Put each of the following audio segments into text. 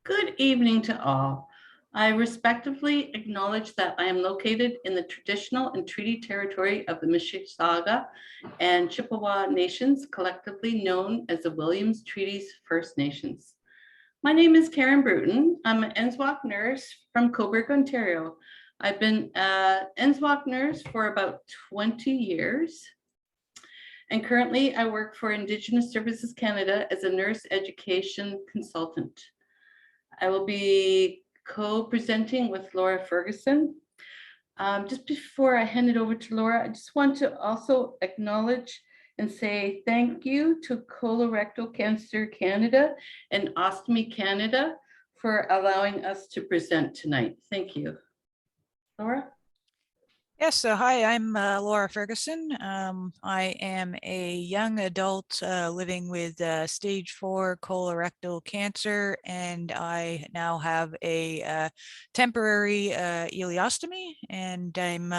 Good evening to all. I respectfully acknowledge that I am located in the traditional and treaty territory of the Mississauga and Chippewa Nations, collectively known as the Williams Treaties First Nations. My name is Karen Bruton. I'm an NSWAC nurse from Cobourg, Ontario. I've been an NSWAC nurse for about 20 years. And currently I work for Indigenous Services Canada as a nurse education consultant. I will be co-presenting with Laura Ferguson. Just before I hand it over to Laura, I just want to also acknowledge and say thank you to Colorectal Cancer Canada and Ostomy Canada for allowing us to present tonight. Thank you. Laura? Yes, so hi, I'm Laura Ferguson. I am a young adult living with stage 4 colorectal cancer, and I now have a temporary ileostomy, and I'm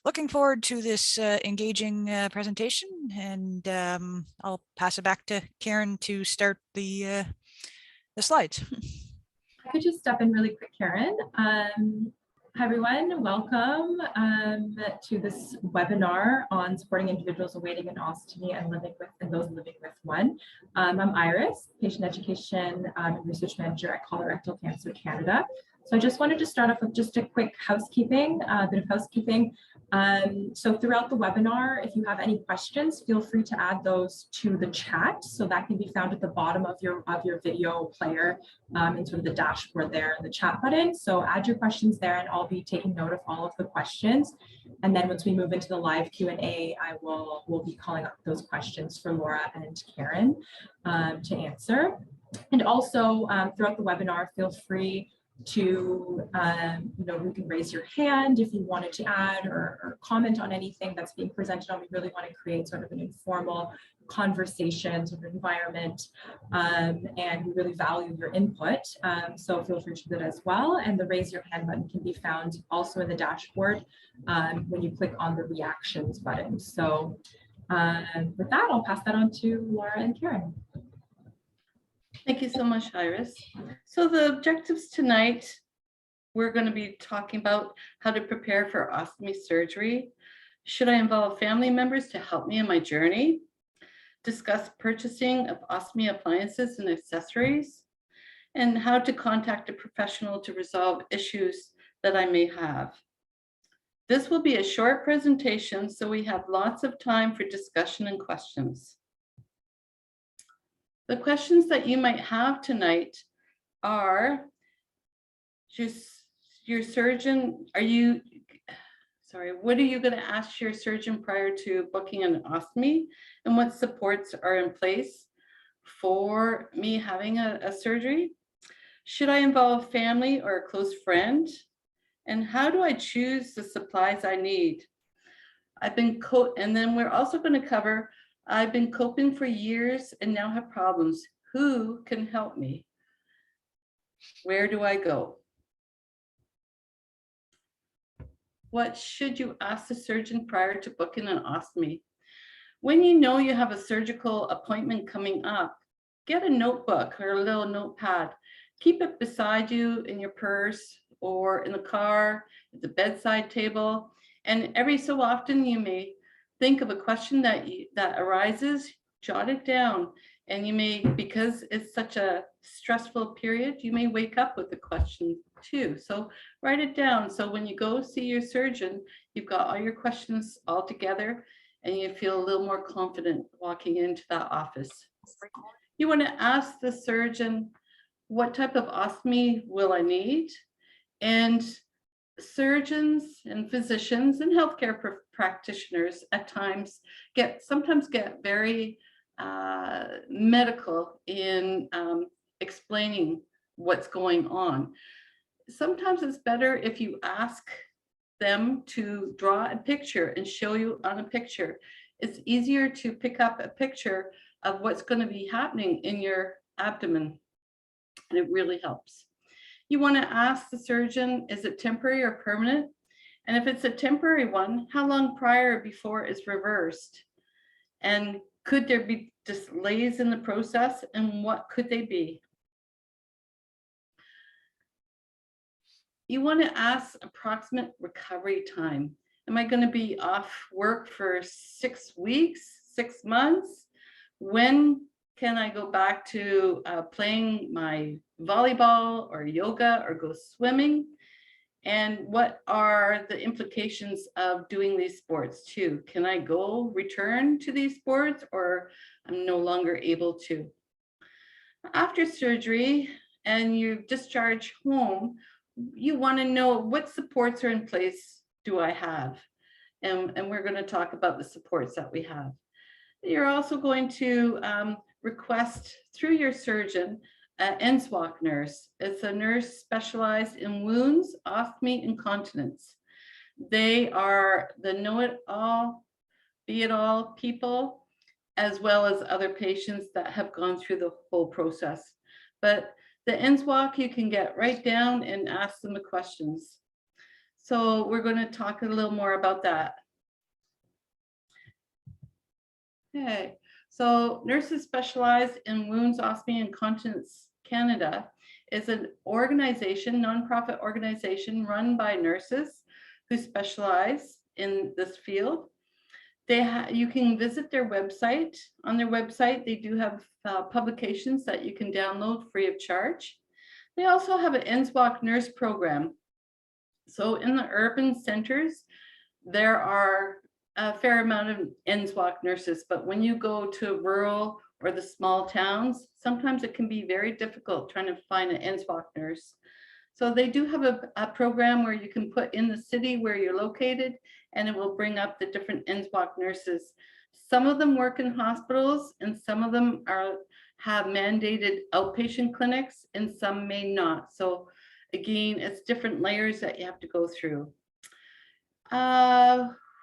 looking forward to this engaging presentation, and I'll pass it back to Karen to start the slides. I could just step in really quick, Karen. Hi everyone, welcome to this webinar on supporting individuals awaiting an ostomy and living with those living with one. I'm Iris, Patient Education and Research Manager at Colorectal Cancer Canada. So I just wanted to start off with just a quick housekeeping, bit of housekeeping. So throughout the webinar, if you have any questions, feel free to add those to the chat. So that can be found at the bottom of your video player in sort of the dashboard there in the chat button. So add your questions there and I'll be taking note of all of the questions. And then once we move into the live Q&A, we'll be calling up those questions for Laura and Karen to answer. And also throughout the webinar, feel free to, you can raise your hand if you wanted to add or comment on anything that's being presented on. We really want to create sort of an informal conversation sort of environment, and we really value your input. So feel free to do that as well. And the raise your hand button can be found also in the dashboard when you click on the reactions button. So with that, I'll pass that on to Laura and Karen. Thank you so much, Iris. So the objectives tonight, we're going to be talking about how to prepare for ostomy surgery. Should I involve family members to help me in my journey? Discuss purchasing of ostomy appliances and accessories, and how to contact a professional to resolve issues that I may have. This will be a short presentation, so we have lots of time for discussion and questions. The questions that you might have tonight are, your surgeon, what are you going to ask your surgeon prior to booking an ostomy, and what supports are in place for me having a surgery? Should I involve family or a close friend? And how do I choose the supplies I need? And then we're also going to cover, I've been coping for years and now have problems. Who can help me? Where do I go? What should you ask the surgeon prior to booking an ostomy? When you know you have a surgical appointment coming up, get a notebook or a little notepad. Keep it beside you in your purse or in the car, at the bedside table. And every so often you may think of a question that arises, jot it down. And you may, because it's such a stressful period, you may wake up with a question too. So write it down. So when you go see your surgeon, you've got all your questions all together and you feel a little more confident walking into that office. You want to ask the surgeon, what type of ostomy will I need? And surgeons and physicians and healthcare practitioners at times sometimes get very medical in explaining what's going on. Sometimes it's better if you ask them to draw a picture and show you on a picture. It's easier to pick up a picture of what's going to be happening in your abdomen, and it really helps. You want to ask the surgeon, is it temporary or permanent? And if it's a temporary one, how long prior before it's reversed? And could there be delays in the process, and what could they be? you want to ask approximate recovery time. Am I going to be off work for 6 weeks, 6 months? When can I go back to playing my volleyball or yoga or go swimming? And what are the implications of doing these sports too? Can I return to these sports, or I'm no longer able to? After surgery and you discharge home, you want to know what supports are in place do I have? And we're going to talk about the supports that we have. You're also going to request through your surgeon an NSWAC nurse. It's a nurse specialized in wounds, ostomy, and continence. They are the know-it-all, be-it-all people, as well as other patients that have gone through the whole process. But the NSWAC, you can get right down and ask them the questions. So we're going to talk a little more about that. Okay, so Nurses Specialized in Wounds, Ostomy, and Continence Canada is an organization, nonprofit organization run by nurses who specialize in this field. You can visit their website. On their website, they do have publications that you can download free of charge. They also have an NSWAC nurse program. So in the urban centers, there are a fair amount of NSWAC nurses, but when you go to rural or the small towns, sometimes it can be very difficult trying to find an NSWAC nurse. So they do have a program where you can put in the city where you're located, and it will bring up the different NSWAC nurses. Some of them work in hospitals, and some of them have mandated outpatient clinics, and some may not. So again, it's different layers that you have to go through.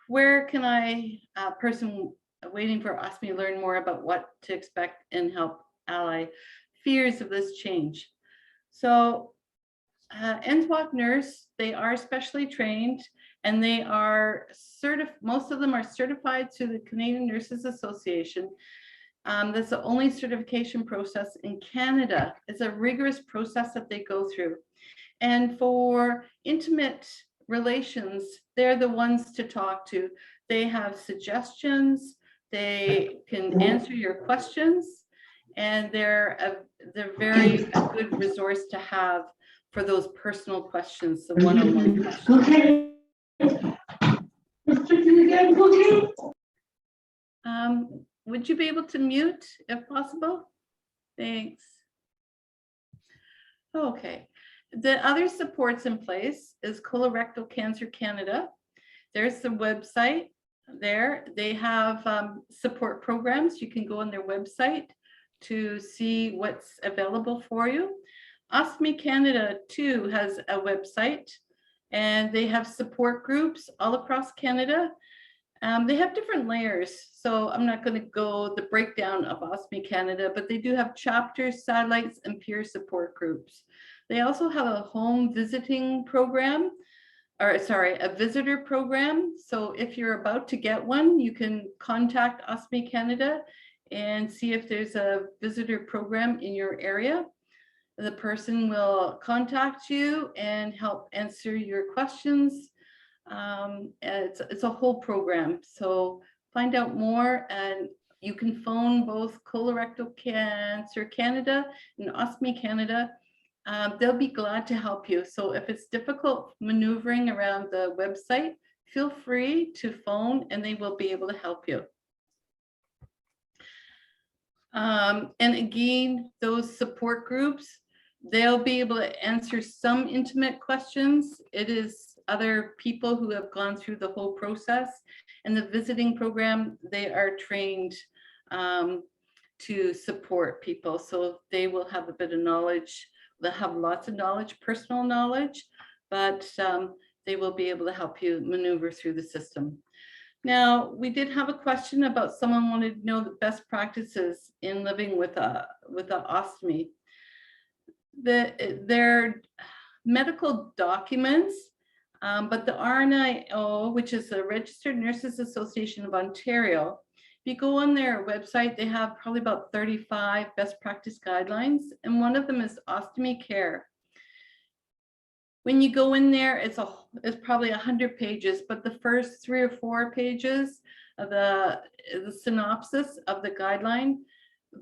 Where can a person waiting for ostomy learn more about what to expect and help allay fears of this change? So NSWAC nurse, they are specially trained, and they are most of them are certified through the Canadian Nurses Association. That's the only certification process in Canada. It's a rigorous process that they go through. And for intimate relations, they're the ones to talk to. They have suggestions, they can answer your questions, and they're very a good resource to have for those personal questions, the one-on-one questions. Okay. Would you be able to mute if possible? Thanks. Okay. The other supports in place is Colorectal Cancer Canada. There's the website there. They have support programs. You can go on their website to see what's available for you. Ostomy Canada too has a website, and they have support groups all across Canada. They have different layers, so I'm not going to go the breakdown of Ostomy Canada, but they do have chapters, satellites, and peer support groups. They also have a home visiting program, a visitor program. So if you're about to get one, you can contact Ostomy Canada and see if there's a visitor program in your area. The person will contact you and help answer your questions. It's a whole program. So find out more, and you can phone both Colorectal Cancer Canada and Ostomy Canada. They'll be glad to help you. So if it's difficult maneuvering around the website, feel free to phone and they will be able to help you. And again, those support groups, they'll be able to answer some intimate questions. It is other people who have gone through the whole process. And the visiting program, they are trained to support people. So they will have a bit of knowledge. They'll have lots of knowledge, personal knowledge, but they will be able to help you maneuver through the system. Now, we did have a question about someone wanted to know the best practices in living with a ostomy. They're medical documents, but the RNIO, which is the Registered Nurses Association of Ontario, if you go on their website, they have probably about 35 best practice guidelines, and one of them is ostomy care. When you go in there, it's probably 100 pages, but the first 3 or 4 pages of the synopsis of the guideline,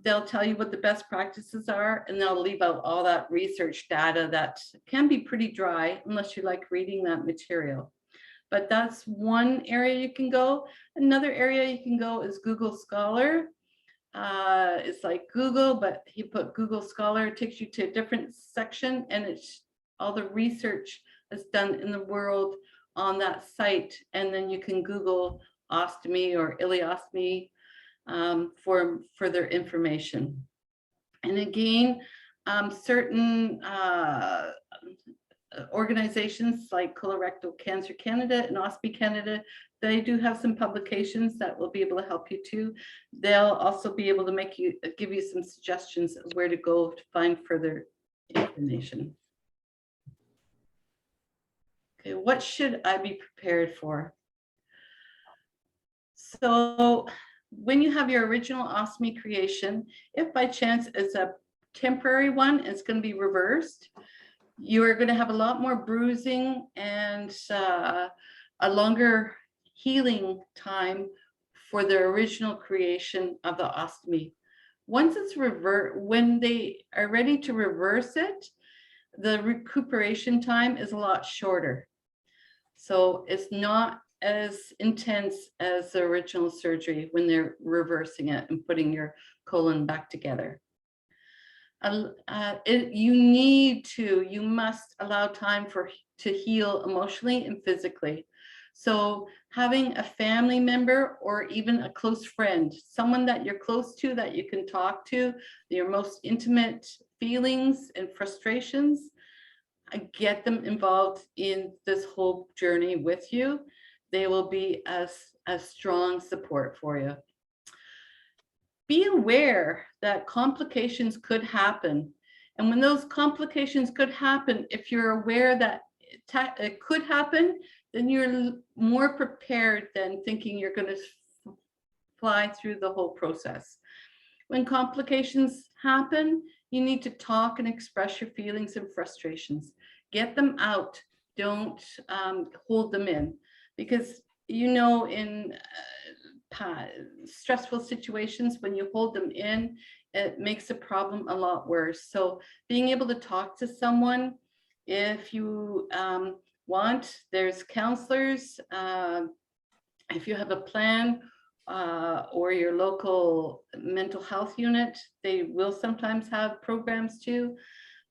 they'll tell you what the best practices are, and they'll leave out all that research data that can be pretty dry unless you like reading that material. But that's one area you can go. Another area you can go is Google Scholar. It's like Google, but you put Google Scholar, it takes you to a different section, and it's all the research that's done in the world on that site. And then you can Google ostomy or ileostomy for further information. And again, certain organizations like Colorectal Cancer Canada and Ostomy Canada, they do have some publications that will be able to help you too. They'll also be able to give you some suggestions of where to go to find further information. Okay, what should I be prepared for? So when you have your original ostomy creation, if by chance it's a temporary one, it's going to be reversed. You are going to have a lot more bruising and a longer healing time for the original creation of the ostomy. Once it's when they are ready to reverse it, the recuperation time is a lot shorter. So it's not as intense as the original surgery when they're reversing it and putting your colon back together. You must allow time to heal emotionally and physically. So having a family member or even a close friend, someone that you're close to, that you can talk to, your most intimate feelings and frustrations, get them involved in this whole journey with you. They will be a strong support for you. Be aware that complications could happen. And when those complications could happen, if you're aware that it could happen, then you're more prepared than thinking you're going to fly through the whole process. When complications happen, you need to talk and express your feelings and frustrations. Get them out. Don't hold them in, because in stressful situations, when you hold them in, it makes the problem a lot worse. So being able to talk to someone, if you want, there's counselors. If you have a plan or your local mental health unit, they will sometimes have programs too.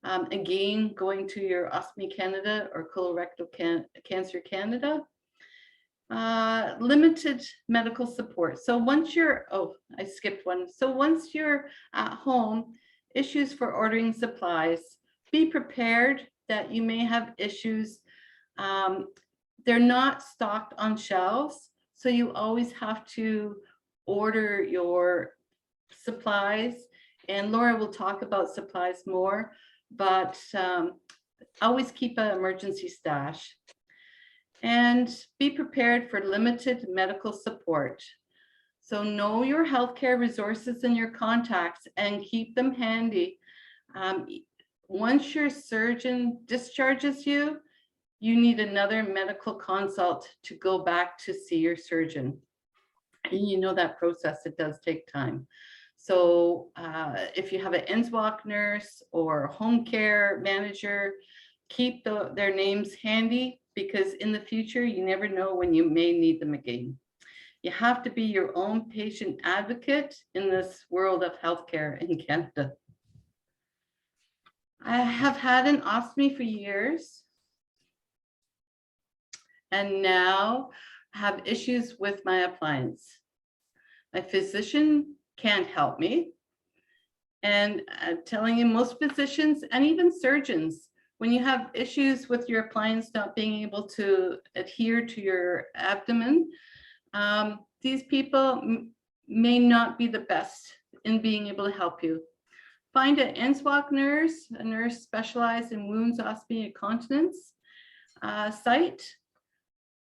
Again, going to your Ostomy Canada or Colorectal Cancer Canada. Limited medical support. So once I skipped one. So once you're at home, issues for ordering supplies, be prepared that you may have issues. They're not stocked on shelves, so you always have to order your supplies. And Laura will talk about supplies more, but always keep an emergency stash. And be prepared for limited medical support. So know your healthcare resources and your contacts and keep them handy. Once your surgeon discharges you, you need another medical consult to go back to see your surgeon. And you know that process, it does take time. So if you have an NSWAC nurse or a home care manager, keep their names handy, because in the future, you never know when you may need them again. You have to be your own patient advocate in this world of healthcare in Canada. I have had an ostomy for years, and now have issues with my appliance. My physician can't help me. And I'm telling you, most physicians and even surgeons, when you have issues with your appliance not being able to adhere to your abdomen, these people may not be the best in being able to help you. Find an NSWAC nurse, a nurse specialized in wounds, ostomy, and continence site.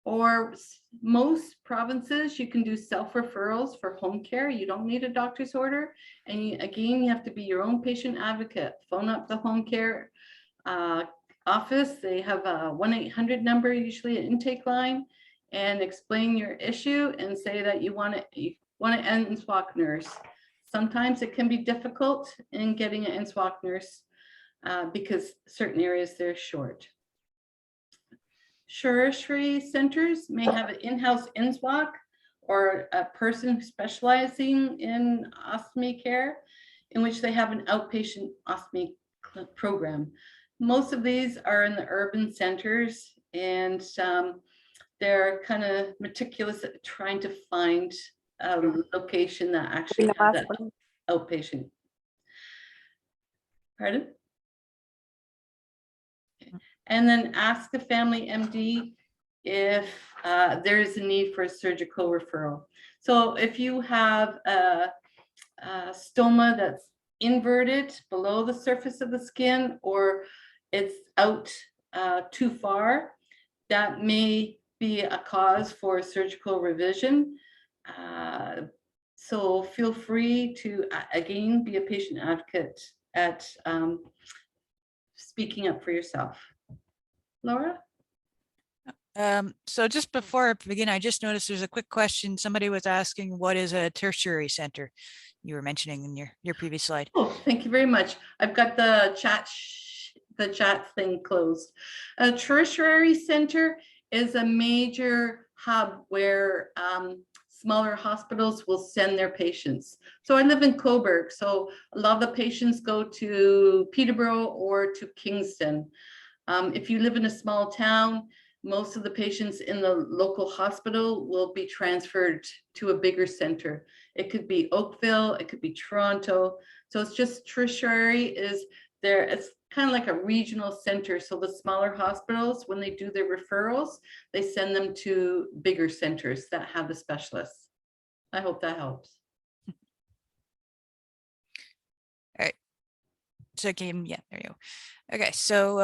Or most provinces, you can do self-referrals for home care. You don't need a doctor's order. And again, you have to be your own patient advocate. Phone up the home care office. They have a 1-800 number, usually an intake line, and explain your issue and say that you want an NSWAC nurse. Sometimes it can be difficult in getting an NSWAC nurse because certain areas they're short. Tertiary centers may have an in-house NSWAC or a person specializing in ostomy care, in which they have an outpatient ostomy program. Most of these are in the urban centers, and they're kind of meticulous at trying to find a location that actually has that outpatient. Pardon? Okay. And then ask the family MD if there is a need for a surgical referral. So if you have a stoma that's inverted below the surface of the skin, or it's out too far, that may be a cause for surgical revision. So feel free to, again, be a patient advocate at speaking up for yourself. Laura? So just before I begin, I just noticed there's a quick question. Somebody was asking, what is a tertiary center? You were mentioning in your previous slide. Oh, thank you very much. I've got the chat thing closed. A tertiary center is a major hub where smaller hospitals will send their patients. So I live in Coburg, so a lot of the patients go to Peterborough or to Kingston. If you live in a small town, most of the patients in the local hospital will be transferred to a bigger center. It could be Oakville, it could be Toronto. So it's just tertiary is there. It's kind of like a regional center. So the smaller hospitals, when they do their referrals, they send them to bigger centers that have the specialists. I hope that helps. All right. So yeah, there you go. Okay, so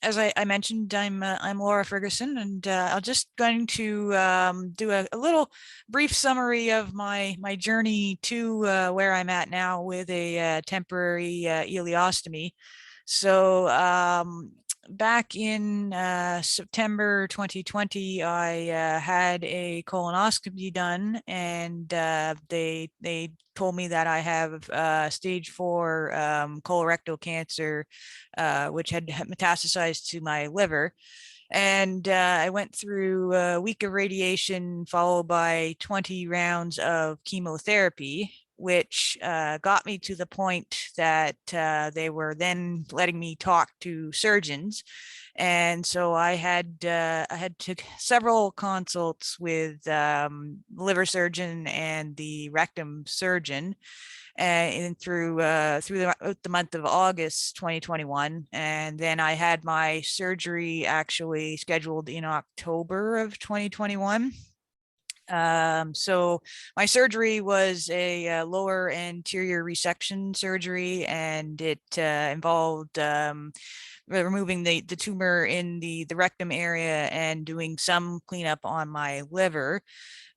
as I mentioned, I'm Laura Ferguson, and I'm just going to do a little brief summary of my journey to where I'm at now with a temporary ileostomy. So back in September 2020, I had a colonoscopy done, and they told me that I have stage 4 colorectal cancer, which had metastasized to my liver. And I went through a week of radiation followed by 20 rounds of chemotherapy, which got me to the point that they were then letting me talk to surgeons. And so I had took several consults with liver surgeon and the rectum surgeon, and through the month of August 2021, and then I had my surgery actually scheduled in October of 2021. So my surgery was a lower anterior resection surgery, and it involved removing the tumor in the rectum area and doing some cleanup on my liver.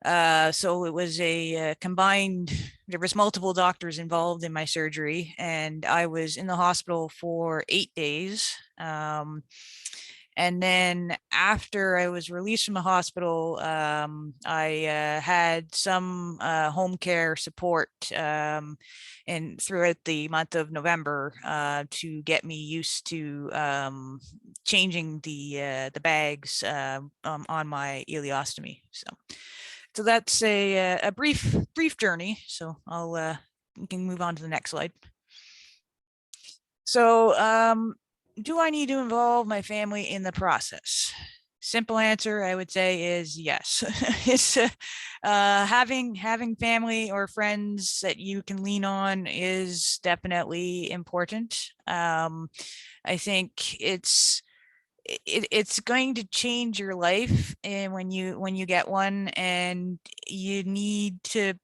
So it was a combined, there was multiple doctors involved in my surgery, and I was in the hospital for 8 days. And then after I was released from the hospital, I had some home care support and throughout the month of November to get me used to changing the bags on my ileostomy. So that's a brief journey. So we can move on to the next slide. So do I need to involve my family in the process? Simple answer, I would say, is yes. It's having family or friends that you can lean on is definitely important. I think it's going to change your life, and when you get one, and you need to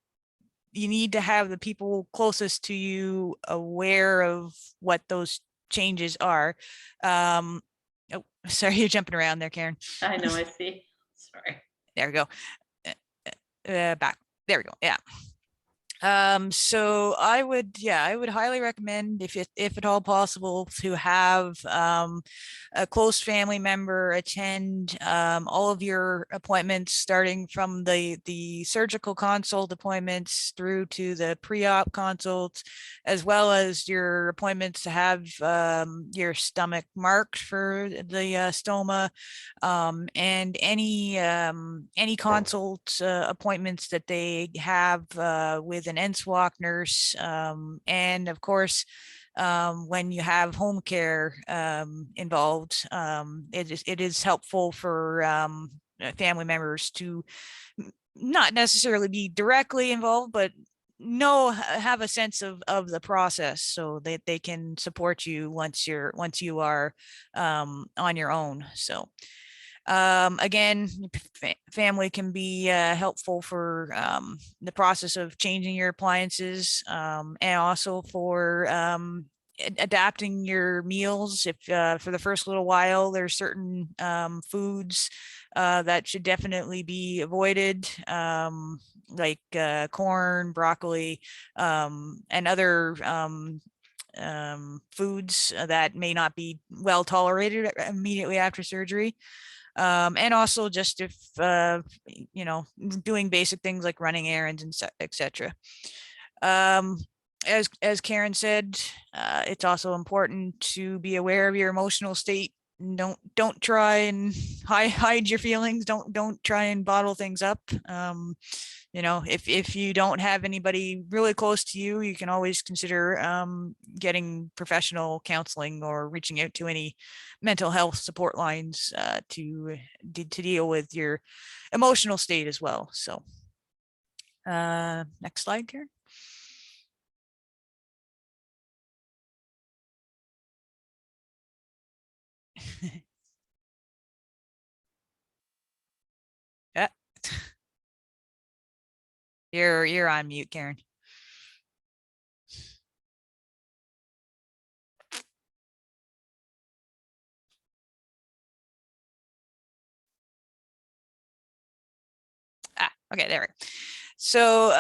have the people closest to you aware of what those changes are. Oh, sorry, you're jumping around there, Karen. I know, I see. Sorry. There we go. Back. There we go. Yeah. So I would highly recommend, if at all possible, to have a close family member attend all of your appointments, starting from the surgical consult appointments through to the pre-op consults, as well as your appointments to have your stomach marked for the stoma, and any consult appointments that they have with an NSWAC nurse, and of course, when you have home care involved, it is helpful for family members to not necessarily be directly involved, but have a sense of the process, so that they can support you once you are on your own. So again, family can be helpful for the process of changing your appliances, and also for adapting your meals. If for the first little while, there's certain foods that should definitely be avoided, like corn, broccoli, and other foods that may not be well tolerated immediately after surgery. And also just if, doing basic things like running errands and etc. As Karen said, it's also important to be aware of your emotional state. Don't try and hide your feelings. Don't try and bottle things up. If you don't have anybody really close to you, you can always consider getting professional counseling or reaching out to any mental health support lines to deal with your emotional state as well. So next slide, Karen. Yeah. You're on mute, Karen. Okay, there we go. So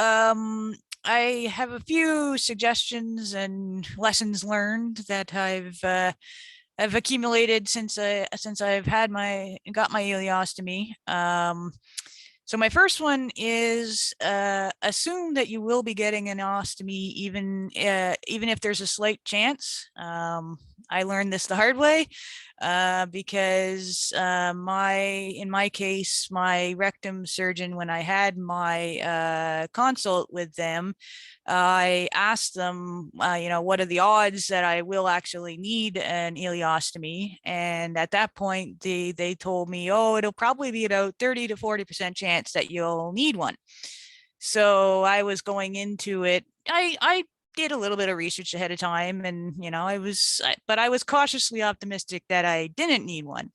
I have a few suggestions and lessons learned that I've accumulated since I've got my ileostomy. So my first one is assume that you will be getting an ostomy, even if there's a slight chance. I learned this the hard way because in my case, my rectum surgeon, when I had my consult with them, I asked them, what are the odds that I will actually need an ileostomy? And at that point, they told me, oh, it'll probably be about 30 to 40% chance that you'll need one. So I was going into it. I did a little bit of research ahead of time, and but I was cautiously optimistic that I didn't need one,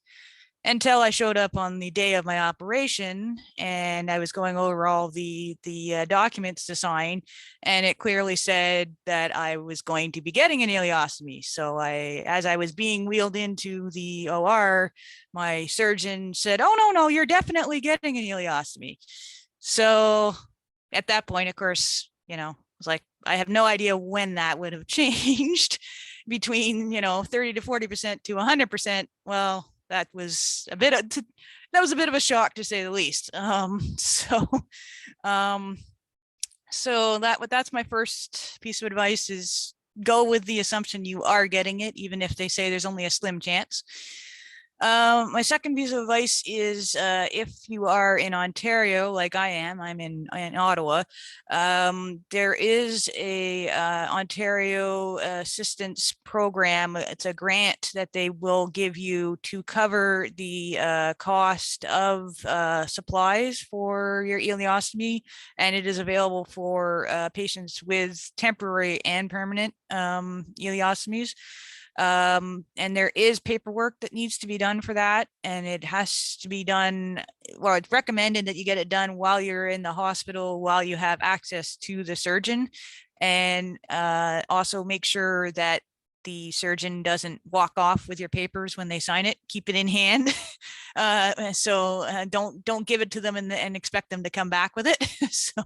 until I showed up on the day of my operation, and I was going over all the documents to sign, and it clearly said that I was going to be getting an ileostomy. So as I was being wheeled into the OR, my surgeon said, "Oh, no, you're definitely getting an ileostomy." So at that point, of course, I was like, I have no idea when that would have changed between 30 to 40% to 100%. Well, that was a bit of a shock, to say the least. So that's my first piece of advice: is go with the assumption you are getting it, even if they say there's only a slim chance. My second piece of advice is if you are in Ontario, like I am, I'm in Ottawa, there is a Ontario assistance program. It's a grant that they will give you to cover the cost of supplies for your ileostomy, and it is available for patients with temporary and permanent ileostomies. And there is paperwork that needs to be done for that, and it has to be done, well, it's recommended that you get it done while you're in the hospital, while you have access to the surgeon, and also make sure that the surgeon doesn't walk off with your papers when they sign it. Keep it in hand. Don't give it to them and expect them to come back with it. So,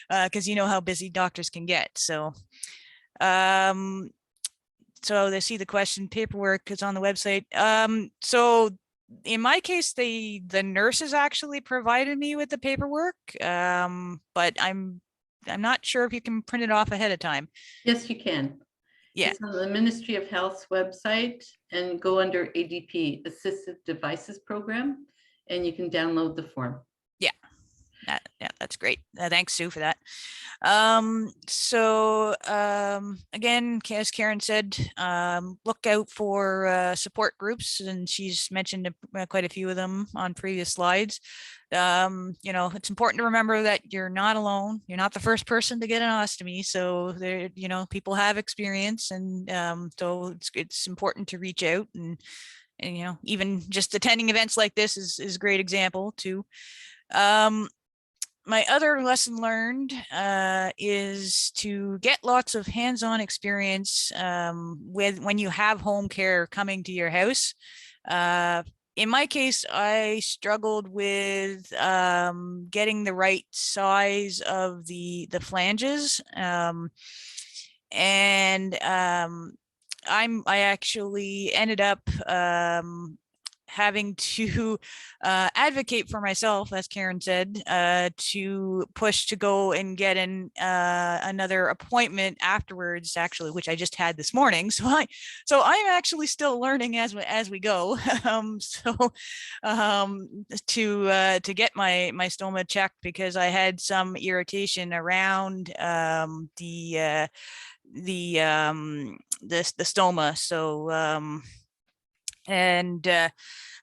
because you know how busy doctors can get. So, so they see the question, paperwork is on the website. So in my case, the nurses actually provided me with the paperwork, but I'm not sure if you can print it off ahead of time. Yes, you can. Yeah. It's on the Ministry of Health's website and go under ADP, Assistive Devices Program, and you can download the form. Yeah, that's great. Thanks, Sue, for that. Again, as Karen said, look out for support groups, and she's mentioned quite a few of them on previous slides. You know, it's important to remember that you're not alone. You're not the first person to get an ostomy. So there, you know, people have experience, and so it's important to reach out, and you know, even just attending events like this is a great example too. My other lesson learned is to get lots of hands-on experience when you have home care coming to your house. In my case, I struggled with getting the right size of the flanges, I actually ended up having to advocate for myself, as Karen said, to push to go and get another appointment afterwards, actually, which I just had this morning. So I'm actually still learning as we go. To get my stoma checked, because I had some irritation around the stoma.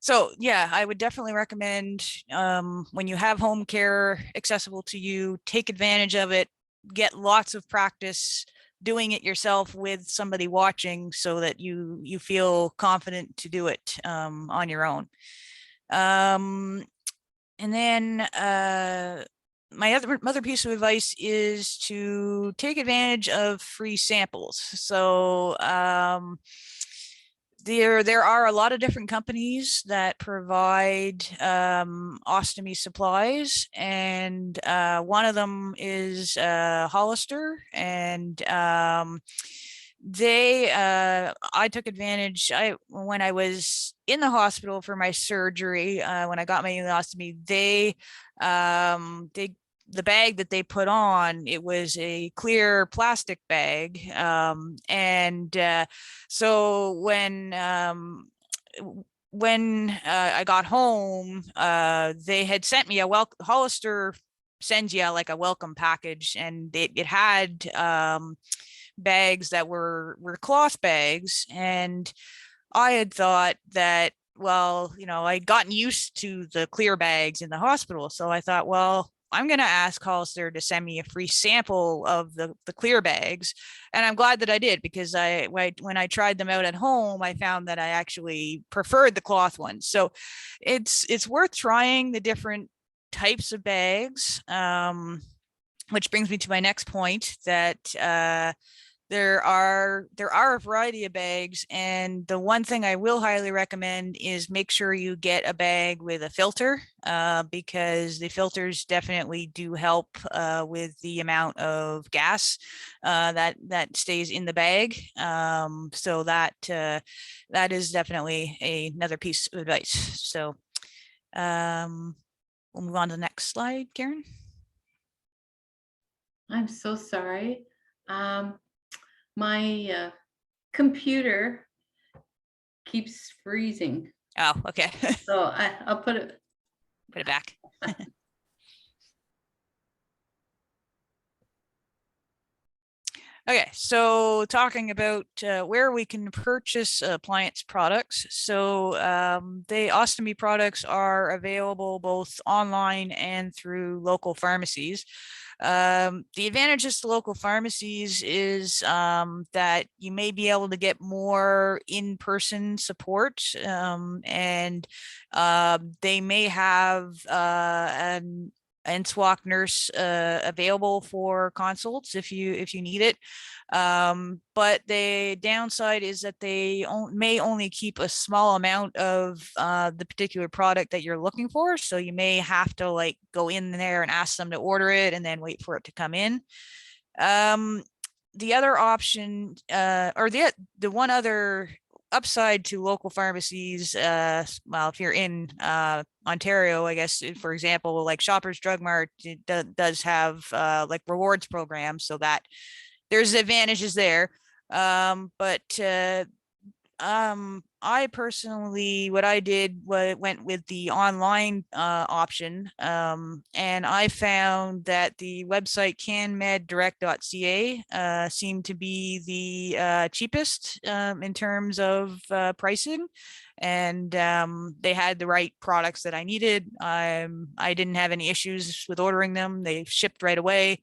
So yeah, I would definitely recommend when you have home care accessible to you, take advantage of it, get lots of practice doing it yourself with somebody watching, so that you feel confident to do it on your own. And then my other piece of advice is to take advantage of free samples. So there are a lot of different companies that provide ostomy supplies, and one of them is Hollister, and I took advantage. When I was in the hospital for my surgery, when I got my ileostomy, the bag that they put on, it was a clear plastic bag, so when I got home, they had sent me Hollister sends you like a welcome package, and it had bags that were cloth bags, and I had thought that, well, you know, I'd gotten used to the clear bags in the hospital, so I thought, well, I'm going to ask Hollister to send me a free sample of the clear bags. And I'm glad that I did, because when I tried them out at home, I found that I actually preferred the cloth ones. So it's worth trying the different types of bags, which brings me to my next point, that there are a variety of bags, and the one thing I will highly recommend is make sure you get a bag with a filter, because the filters definitely do help with the amount of gas that stays in the bag. So that is definitely another piece of advice. So we'll move on to the next slide, Karen. I'm so sorry. My computer keeps freezing. Oh, okay. So I'll put it back. Okay, so talking about where we can purchase appliance products. So the ostomy products are available both online and through local pharmacies. The advantages to local pharmacies is that you may be able to get more in-person support, and they may have in-swak nurse available for consults if you need it. But the downside is that they may only keep a small amount of the particular product that you're looking for. So you may have to like go in there and ask them to order it and then wait for it to come in. The other option, or the one other upside to local pharmacies, well, if you're in Ontario, I guess, for example, like Shoppers Drug Mart does have like rewards programs, so that there's advantages there. But I personally, what I did went with the online option, and I found that the website canmeddirect.ca seemed to be the cheapest in terms of pricing, and they had the right products that I needed. I didn't have any issues with ordering them. They shipped right away.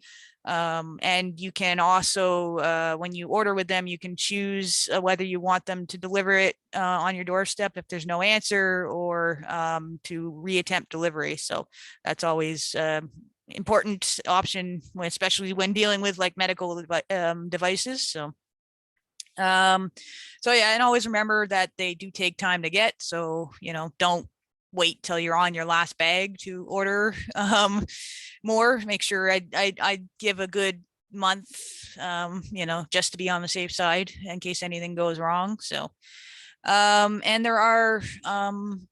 And you can also, when you order with them, you can choose whether you want them to deliver it on your doorstep if there's no answer, or to reattempt delivery. So that's always important option, especially when dealing with like medical devices. So yeah, and always remember that they do take time to get. So, don't wait till you're on your last bag to order more. Make sure I give a good month, just to be on the safe side in case anything goes wrong. So, and there are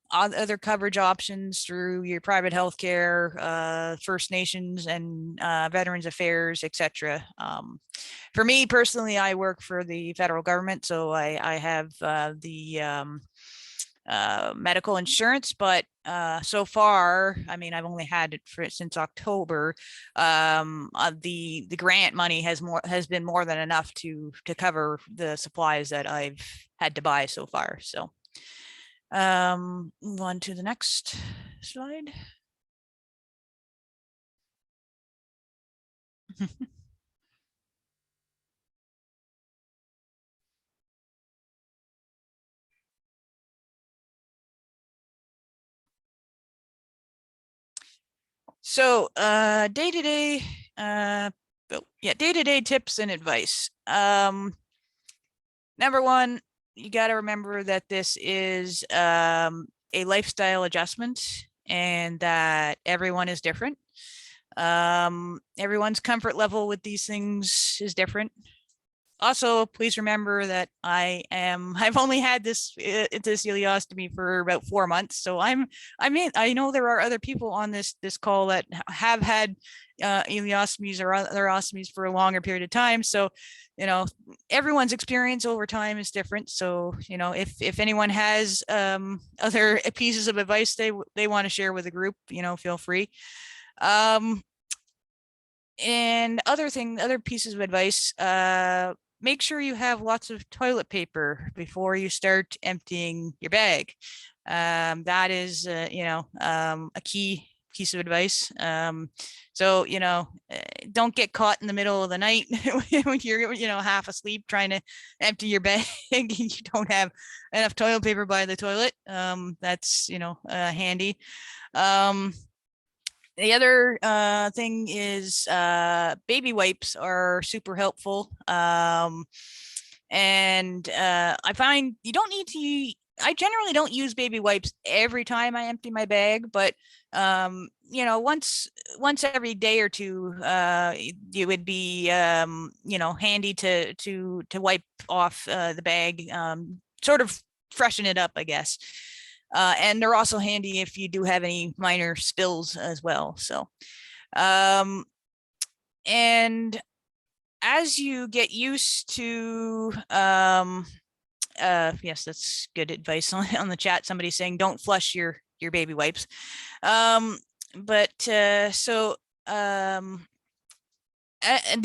other coverage options through your private healthcare, First Nations and Veterans Affairs, etc. For me personally, I work for the federal government, so I have the medical insurance, but so far, I mean, I've only had it since October. The grant money has been more than enough to cover the supplies that I've had to buy so far. So move on to the next slide. So day-to-day tips and advice. Number one, you got to remember that this is a lifestyle adjustment and that everyone is different. Everyone's comfort level with these things is different. Also, please remember that I've only had this ileostomy for about 4 months. So I know there are other people on this call that have had ileostomies or other ostomies for a longer period of time. So, everyone's experience over time is different. So, if anyone has other pieces of advice they want to share with the group, feel free. And other pieces of advice, make sure you have lots of toilet paper before you start emptying your bag. That is, a key piece of advice. So, don't get caught in the middle of the night when you're, half asleep trying to empty your bag and you don't have enough toilet paper by the toilet. That's, handy. The other thing is baby wipes are super helpful. And I find you don't need to, I generally don't use baby wipes every time I empty my bag, but once every day or two, it would be handy to wipe off the bag, sort of freshen it up, I guess. And they're also handy if you do have any minor spills as well. So, and as you get used to, yes, that's good advice on the chat. Somebody's saying don't flush your baby wipes. And the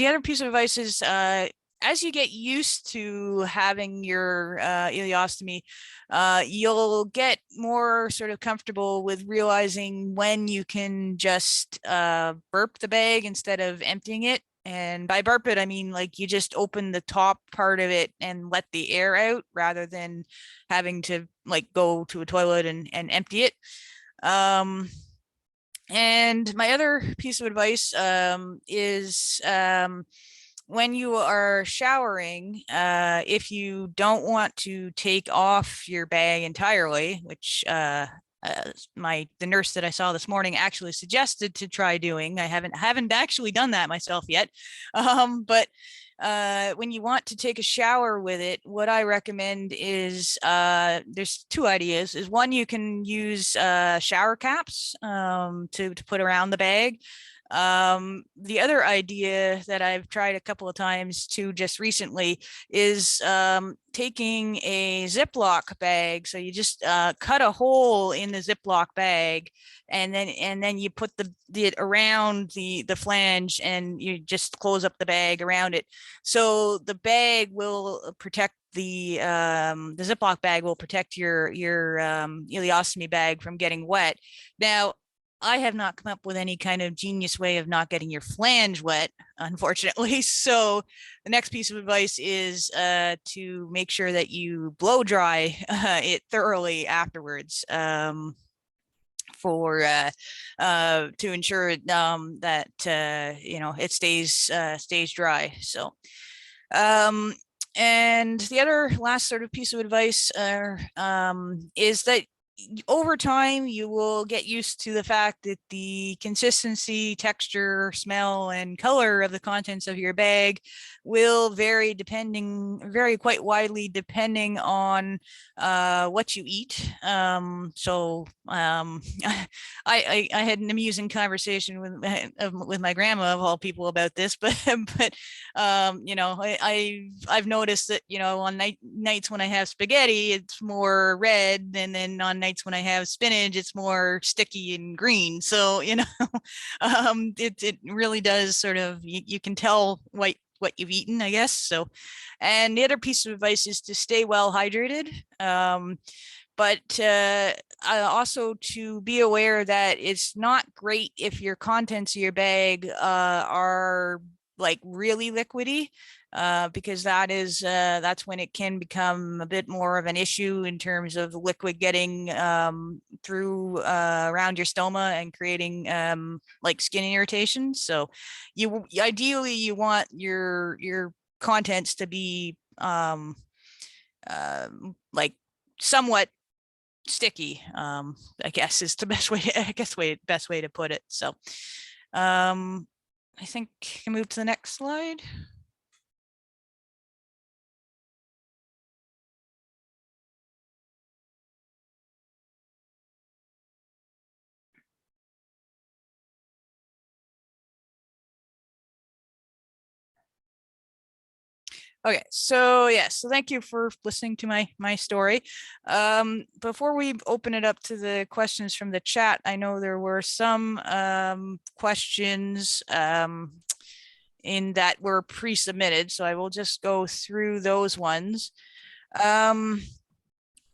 other piece of advice is, as you get used to having your ileostomy, you'll get more sort of comfortable with realizing when you can just burp the bag instead of emptying it. And by burp it, I mean like you just open the top part of it and let the air out rather than having to like go to a toilet and empty it. And my other piece of advice is when you are showering, if you don't want to take off your bag entirely, which the nurse that I saw this morning actually suggested to try doing. I haven't actually done that myself yet, but when you want to take a shower with it, what I recommend is there's two ideas. Is one, you can use shower caps to put around the bag. The other idea that I've tried a couple of times too just recently is taking a Ziploc bag. So you just cut a hole in the Ziploc bag, and then you put the around the flange, and you just close up the bag around it. So the bag will protect the Ziploc bag will protect your ileostomy bag from getting wet. Now, I have not come up with any kind of genius way of not getting your flange wet, unfortunately. So the next piece of advice is to make sure that you blow dry it thoroughly afterwards, for to ensure that it stays dry. So and the other last sort of piece of advice is that over time, you will get used to the fact that the consistency, texture, smell, and color of the contents of your bag will vary quite widely depending on what you eat. I had an amusing conversation with my grandma of all people about this, but I've noticed that on nights when I have spaghetti, it's more red, and then on nights when I have spinach, it's more sticky and green. So it really does sort of, you can tell what you've eaten, I guess. So, and the other piece of advice is to stay well hydrated. But also to be aware that it's not great if your contents of your bag are like really liquidy, because that's when it can become a bit more of an issue in terms of the liquid getting through around your stoma and creating like skin irritation. So ideally you want your contents to be like somewhat sticky, I guess is the best way to put it. So I think I can move to the next slide. Okay, so so thank you for listening to my story. Before we open it up to the questions from the chat, I know there were some questions in that were pre-submitted, so I will just go through those ones.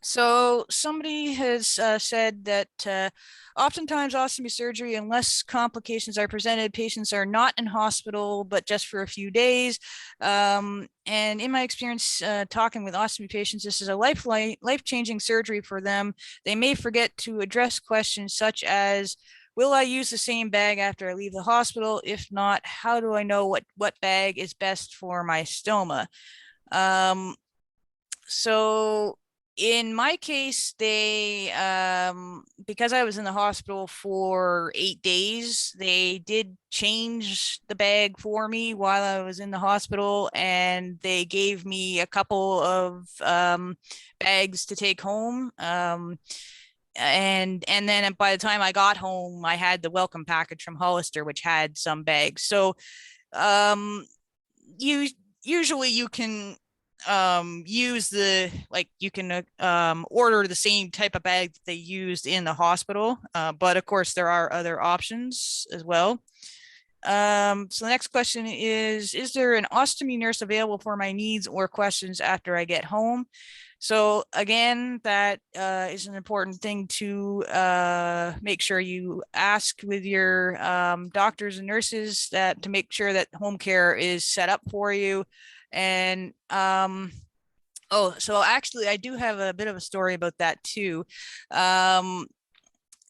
So somebody has said that oftentimes ostomy surgery, unless complications are presented, patients are not in hospital, but just for a few days. And in my experience talking with ostomy patients, this is a life-changing surgery for them. They may forget to address questions such as, will I use the same bag after I leave the hospital? If not, how do I know what bag is best for my stoma? So in my case, they because I was in the hospital for 8 days, they did change the bag for me while I was in the hospital, and they gave me a couple of bags to take home. And then by the time I got home, I had the welcome package from Hollister, which had some bags. So usually you can use you can order the same type of bag that they used in the hospital, but of course there are other options as well. So the next question is there an ostomy nurse available for my needs or questions after I get home? So again, that is an important thing to make sure you ask with your doctors and nurses to make sure that home care is set up for you. And so actually I do have a bit of a story about that too.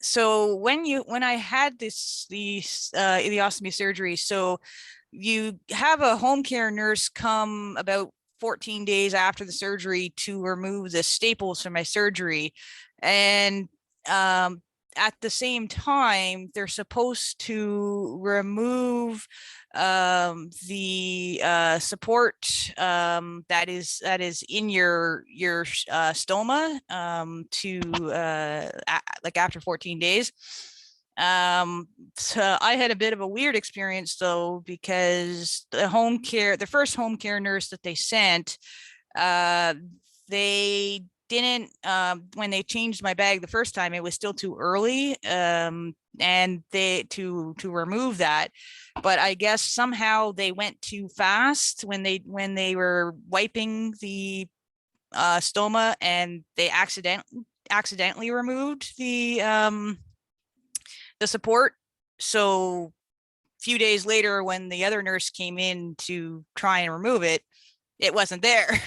so when I had the ileostomy surgery, so you have a home care nurse come about 14 days after the surgery to remove the staples from my surgery. And at the same time, they're supposed to remove the support that is in your stoma to like after 14 days. So I had a bit of a weird experience though, because the first home care nurse that they sent, they didn't, when they changed my bag the first time, it was still too early, and to remove that. But I guess somehow they went too fast when they were wiping the stoma, and they accidentally removed the support. So a few days later, when the other nurse came in to try and remove it, it wasn't there.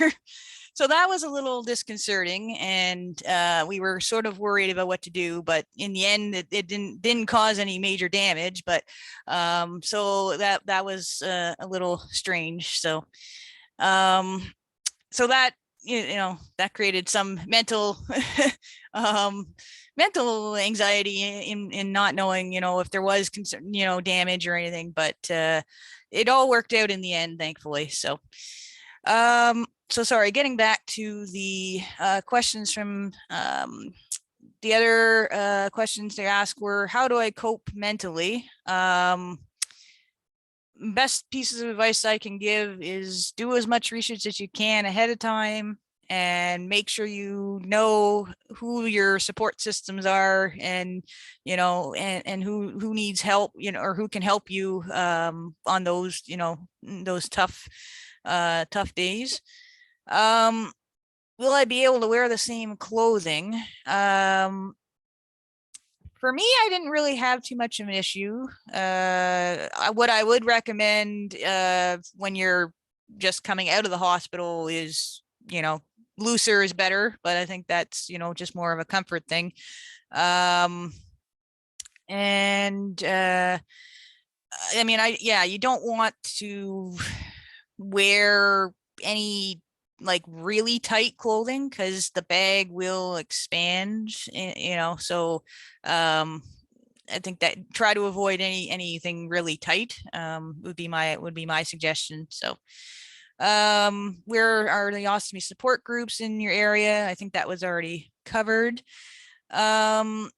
So that was a little disconcerting, and we were sort of worried about what to do, but in the end it didn't cause any major damage. But so that was a little strange. So so that, you know, that created some mental mental anxiety in not knowing, you know, if there was concern, you know, damage or anything. But it all worked out in the end, thankfully. So so sorry, getting back to the questions from the other questions they asked were, how do I cope mentally? Best pieces of advice I can give is do as much research as you can ahead of time, and make sure you know who your support systems are, and you know, and who needs help, you know, or who can help you on those, you know, those tough days. Will I be able to wear the same clothing? For me, I didn't really have too much of an issue. What I would recommend when you're just coming out of the hospital is, you know, looser is better, but I think that's, you know, just more of a comfort thing. And I mean, yeah, you don't want to wear any like really tight clothing, because the bag will expand, you know. So I think that try to avoid anything really tight would be my suggestion. So where are the ostomy support groups in your area? I think that was already covered. And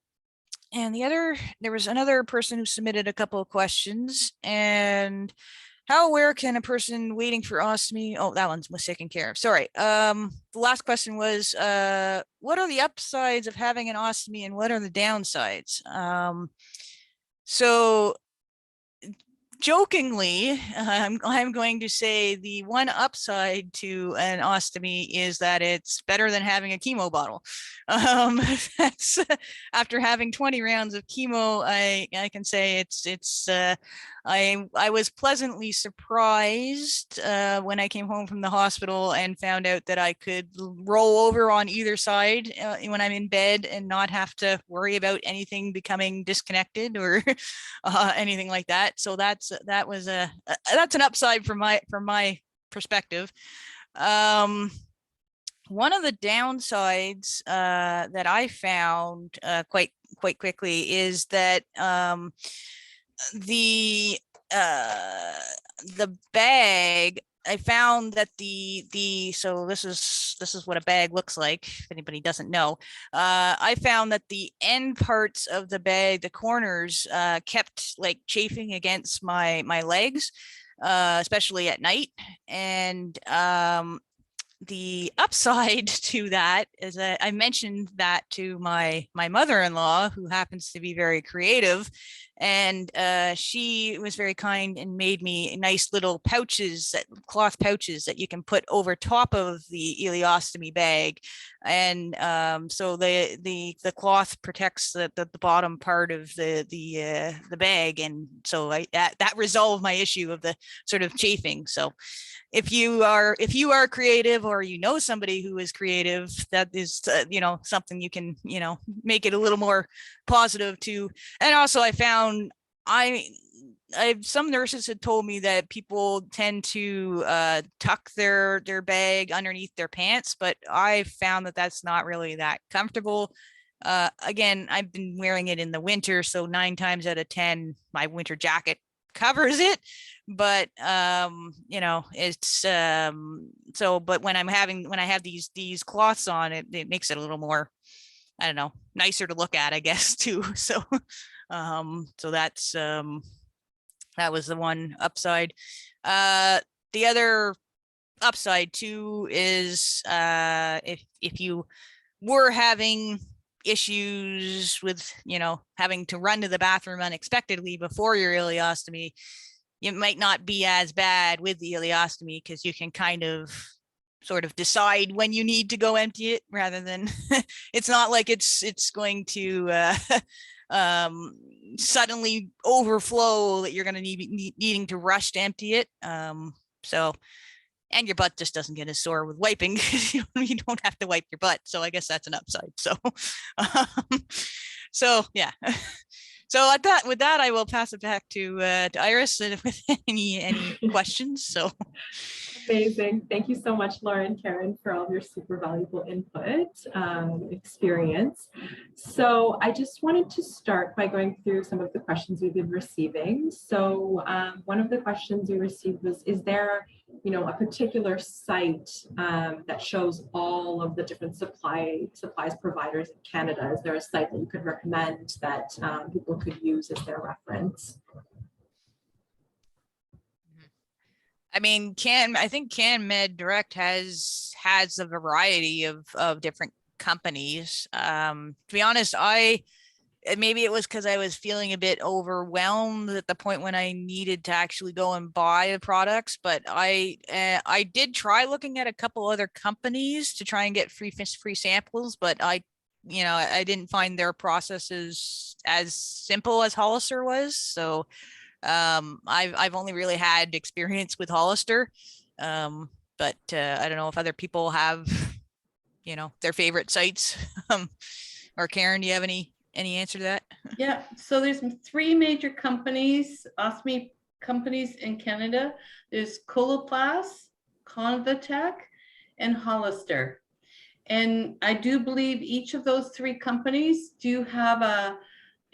there was another person who submitted a couple of questions. And how aware can a person waiting for ostomy? Oh, that one was taken care of. Sorry. The last question was, what are the upsides of having an ostomy and what are the downsides? So jokingly, I'm going to say the one upside to an ostomy is that it's better than having a chemo bottle. That's after having 20 rounds of chemo, I can say I was pleasantly surprised when I came home from the hospital and found out that I could roll over on either side when I'm in bed and not have to worry about anything becoming disconnected or anything like that. So that's an upside from my perspective. One of the downsides that I found quite quickly is that the bag, I found that so this is what a bag looks like, if anybody doesn't know. I found that the end parts of the bag, the corners, kept like chafing against my legs, especially at night. And the upside to that is that I mentioned that to my mother-in-law, who happens to be very creative, and she was very kind and made me nice little pouches, cloth pouches that you can put over top of the ileostomy bag, and so the cloth protects the bottom part of the bag, and so that resolved my issue of the sort of chafing. So if you are creative or you know somebody who is creative, that is, you know, something you can, you know, make it a little more positive to. And also I found some nurses had told me that people tend to tuck their bag underneath their pants, but I found that that's not really that comfortable. Again, I've been wearing it in the winter, so 9 times out of 10, my winter jacket covers it. But you know, it's so. But when I have these cloths on, it makes it a little more, I don't know, nicer to look at, I guess, too. So, so that's that was the one upside. The other upside too is if you were having issues with, you know, having to run to the bathroom unexpectedly before your ileostomy, it might not be as bad with the ileostomy because you can kind of sort of decide when you need to go empty it, rather than it's not like it's going to suddenly overflow that you're going to needing to rush to empty it. So, and your butt just doesn't get as sore with wiping. You don't have to wipe your butt. So I guess that's an upside. So, so yeah. So with that, I will pass it back to Iris with any questions. So. Amazing. Thank you so much, Laura and Karen, for all of your super valuable input, experience. So I just wanted to start by going through some of the questions we've been receiving. So one of the questions we received was, is there, you know, a particular site that shows all of the different supplies providers in Canada? Is there a site that you could recommend that people could use as their reference? I mean, I think CanMed Direct has a variety of different companies. To be honest, maybe it was because I was feeling a bit overwhelmed at the point when I needed to actually go and buy the products. But I did try looking at a couple other companies to try and get free samples, but I didn't find their processes as simple as Hollister was. So I've only really had experience with Hollister, but I don't know if other people have, you know, their favorite sites. Or Karen, do you have any answer to that? Yeah, so there's 3 major companies, ostomy companies in Canada. There's Coloplast, Convatec, and Hollister. And I do believe each of those 3 companies do have a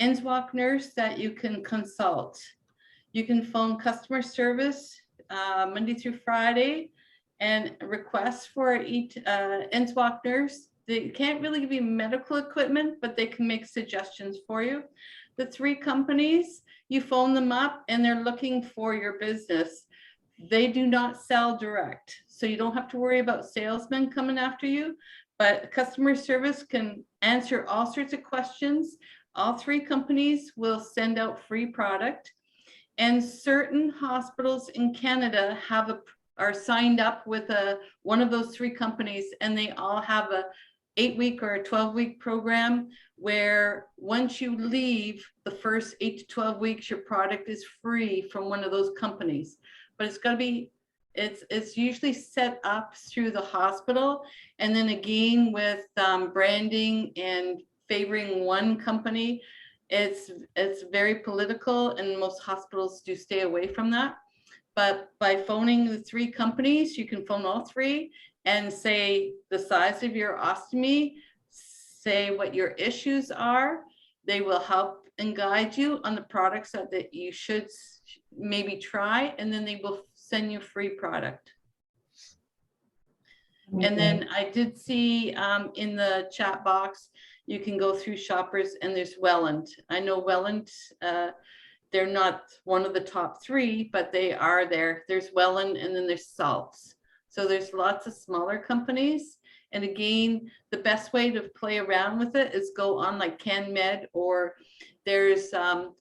NSWAC nurse that you can consult. You can phone customer service Monday through Friday and request for each NSWAC nurse. They can't really give you medical equipment, but they can make suggestions for you. The 3 companies, you phone them up and they're looking for your business. They do not sell direct, so you don't have to worry about salesmen coming after you, but customer service can answer all sorts of questions. All 3 companies will send out free product. And certain hospitals in Canada are signed up with one of those 3 companies, and they all have a 8-week or a 12-week program where once you leave the first 8 to 12 weeks, your product is free from one of those companies. But it's got to be, it's usually set up through the hospital, and then again with branding and favoring one company. It's very political, and most hospitals do stay away from that. But by phoning the 3 companies, you can phone all 3 and say the size of your ostomy, say what your issues are. They will help and guide you on the products that you should maybe try, and then they will send you free product. Okay. And then I did see in the chat box, you can go through Shoppers, and there's Welland. I know Welland, they're not one of the top 3, but they are there. There's Welland, and then there's Salts. So there's lots of smaller companies. And again, the best way to play around with it is go on like CanMed, or there's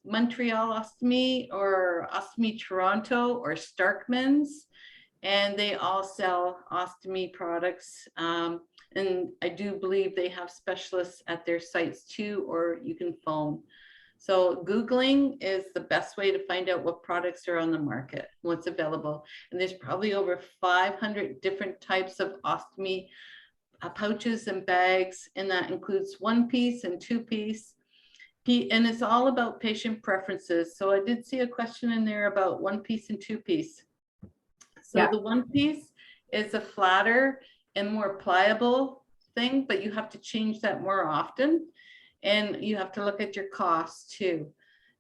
Montreal Ostomy or Ostomy Toronto or Starkman's, and they all sell ostomy products. And I do believe they have specialists at their sites too, or you can phone. So Googling is the best way to find out what products are on the market, what's available. And there's probably over 500 different types of ostomy pouches and bags, and that includes 1-piece and 2-piece. And it's all about patient preferences. So I did see a question in there about 1-piece and 2-piece. So Yeah. the 1-piece is a flatter and more pliable thing, but you have to change that more often. And you have to look at your costs too.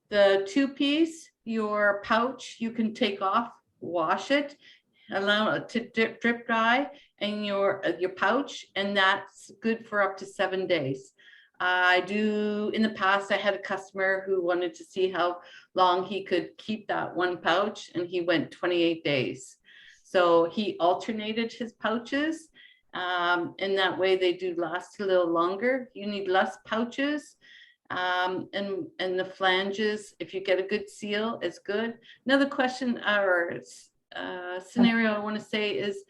The 2-piece, your pouch, you can take off, wash it, allow it to drip dry, and your pouch, and that's good for up to 7 days. In the past, I had a customer who wanted to see how long he could keep that one pouch, and he went 28 days. So he alternated his pouches, and that way they do last a little longer. You need less pouches, and the flanges, if you get a good seal, it's good. Another question or scenario I want to say is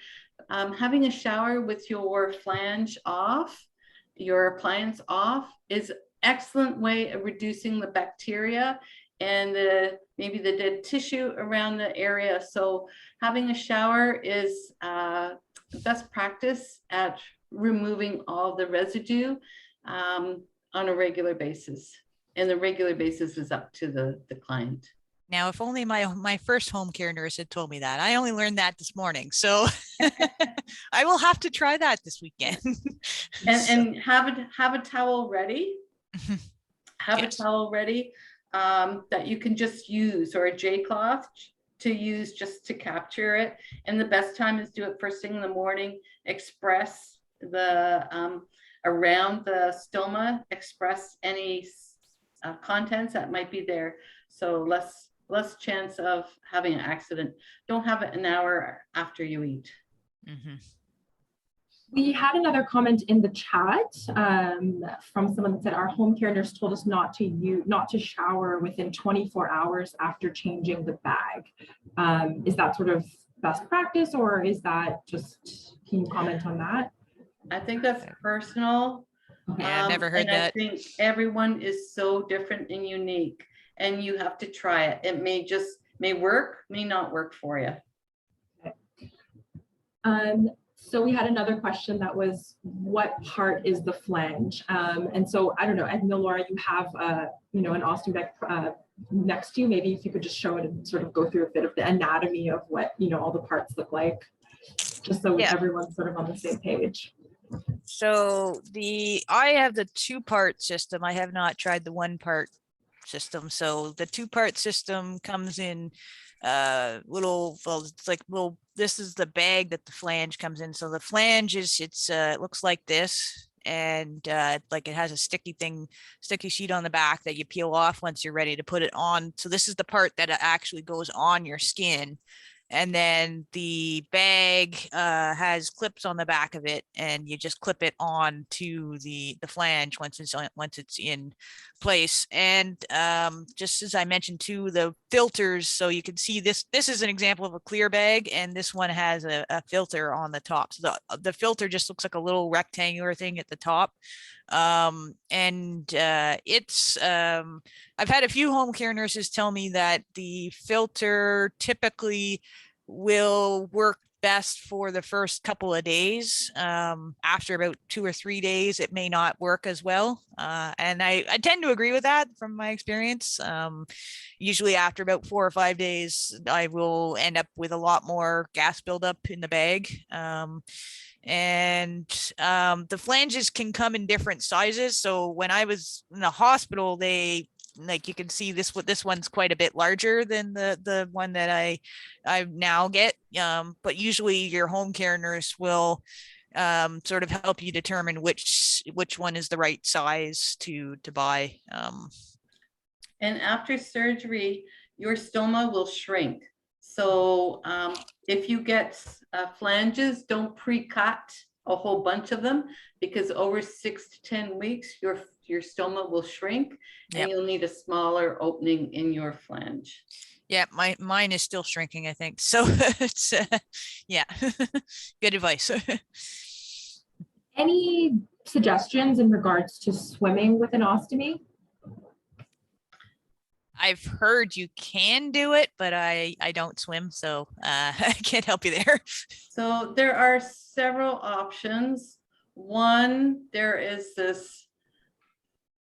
having a shower with your flange off, your appliance off, is excellent way of reducing the bacteria and maybe the dead tissue around the area. So having a shower is best practice at removing all the residue on a regular basis. And the regular basis is up to the client. Now, if only my first home care nurse had told me that. I only learned that this morning. So I will have to try that this weekend. And have a towel ready. Have Yes. a towel ready that you can just use, or a J cloth to use just to capture it. And the best time is do it first thing in the morning. Express the around the stoma, express any contents that might be there. So less chance of having an accident. Don't have it an hour after you eat. Mm-hmm. We had another comment in the chat from someone that said our home care nurse told us not to shower within 24 hours after changing the bag. Is that sort of best practice, or is that just, can you comment on that? I think that's personal. Yeah, I've never heard and that. I think everyone is so different and unique, and you have to try it. It may work, may not work for you. Okay. So we had another question that was, what part is the flange? And so I don't know, I know, Laura, you have an ostomy bag next to you. Maybe if you could just show it and sort of go through a bit of the anatomy of what all the parts look like, just so everyone's sort of on the same page. So I have the 2-part system. I have not tried the 1-part system. So the 2-part system comes in this is the bag that the flange comes in. So the flange it looks like this, and like it has a sticky sheet on the back that you peel off once you're ready to put it on. So this is the part that actually goes on your skin. And then the bag has clips on the back of it, and you just clip it on to the flange once it's in place. And just as I mentioned too, the filters, so you can see this is an example of a clear bag, and this one has a filter on the top. So the filter just looks like a little rectangular thing at the top. I've had a few home care nurses tell me that the filter typically will work best for the first couple of days. After about 2 or 3 days, it may not work as well. And I tend to agree with that from my experience. Usually after about 4 or 5 days, I will end up with a lot more gas buildup in the bag. And the flanges can come in different sizes. So when I was in the hospital, you can see this one's quite a bit larger than the one that I now get. But usually your home care nurse will sort of help you determine which one is the right size to buy. And after surgery, your stoma will shrink. So if you get flanges, don't pre-cut a whole bunch of them, because over 6 to 10 weeks, your stoma will shrink, and you'll need a smaller opening in your flange. Yeah, mine is still shrinking, I think. So it's good advice. Any suggestions in regards to swimming with an ostomy? I've heard you can do it, but I don't swim, so I can't help you there. So there are several options. One, there is this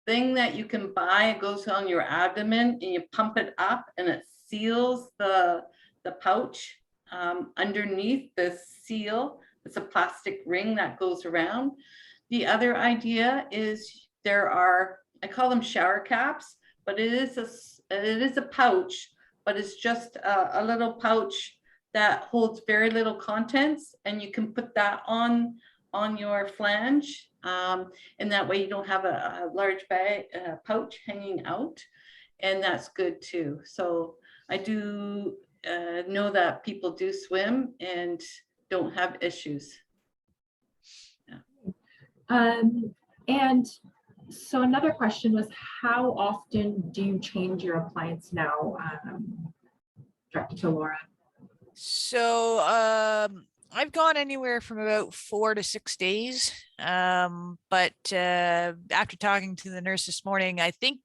thing that you can buy. It goes on your abdomen and you pump it up and it seals the pouch underneath the seal. It's a plastic ring that goes around. The other idea is there are, I call them shower caps, but it is a pouch, but it's just a little pouch that holds very little contents, and you can put that on your flange, and that way you don't have a large bag pouch hanging out, and that's good too. So I do know that people do swim and don't have issues. And so another question was, how often do you change your appliance now? Directed to Laura. So I've gone anywhere from about 4 to 6 days. But after talking to the nurse this morning, I think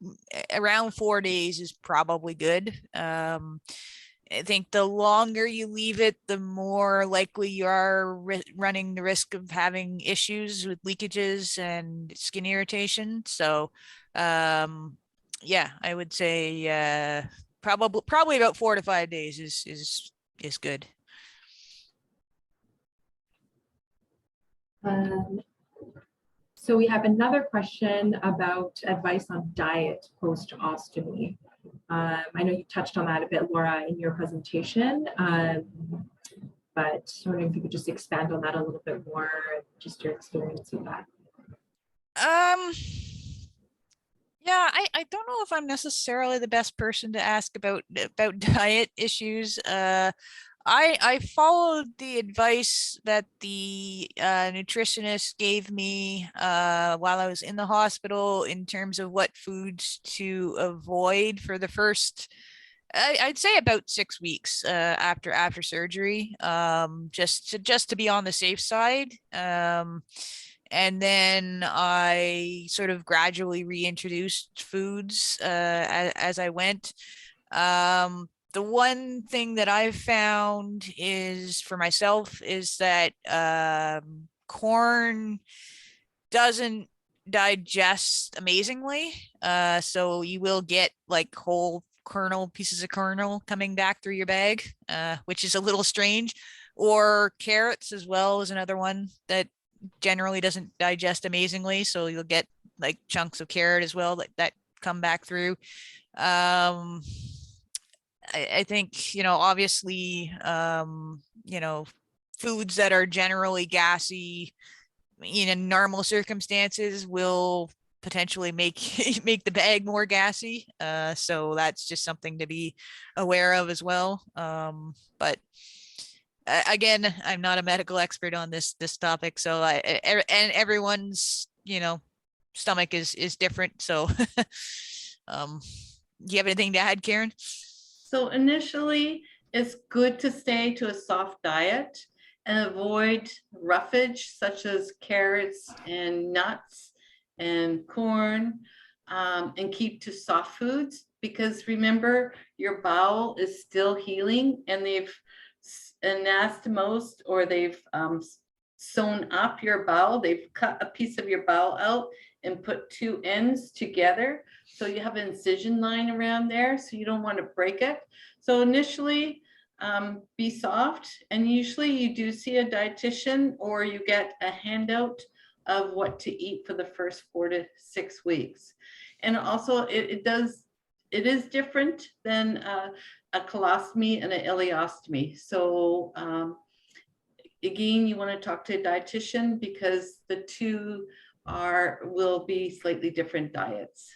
around 4 days is probably good. I think the longer you leave it, the more likely you are running the risk of having issues with leakages and skin irritation. So yeah, I would say probably about 4 to 5 days is good. So we have another question about advice on diet post-ostomy. I know you touched on that a bit, Laura, in your presentation, but I was wondering if you could just expand on that a little bit more, just your experience with that. Yeah, I don't know if I'm necessarily the best person to ask about diet issues. I followed the advice that the nutritionist gave me while I was in the hospital in terms of what foods to avoid for the first, I'd say about 6 weeks after surgery, just to be on the safe side. And then I sort of gradually reintroduced foods as I went. The one thing that I've found is for myself is that corn doesn't digest amazingly. So you will get like whole pieces of kernel coming back through your bag, which is a little strange. Or carrots as well is another one that generally doesn't digest amazingly. So you'll get like chunks of carrot as well that come back through. I think, obviously, foods that are generally gassy in normal circumstances will potentially make make the bag more gassy. So that's just something to be aware of as well. But again, I'm not a medical expert on this topic, so and everyone's stomach is different. So, do you have anything to add, Karen? So initially, it's good to stay to a soft diet and avoid roughage such as carrots and nuts and corn, and keep to soft foods, because remember, your bowel is still healing, and they've anastomosed, or they've sewn up your bowel. They've cut a piece of your bowel out and put two ends together. So you have an incision line around there, so you don't want to break it. So initially, be soft, and usually you do see a dietitian, or you get a handout of what to eat for the first 4 to 6 weeks. And also it is different than a colostomy and an ileostomy. So again, you want to talk to a dietitian, because the two will be slightly different diets.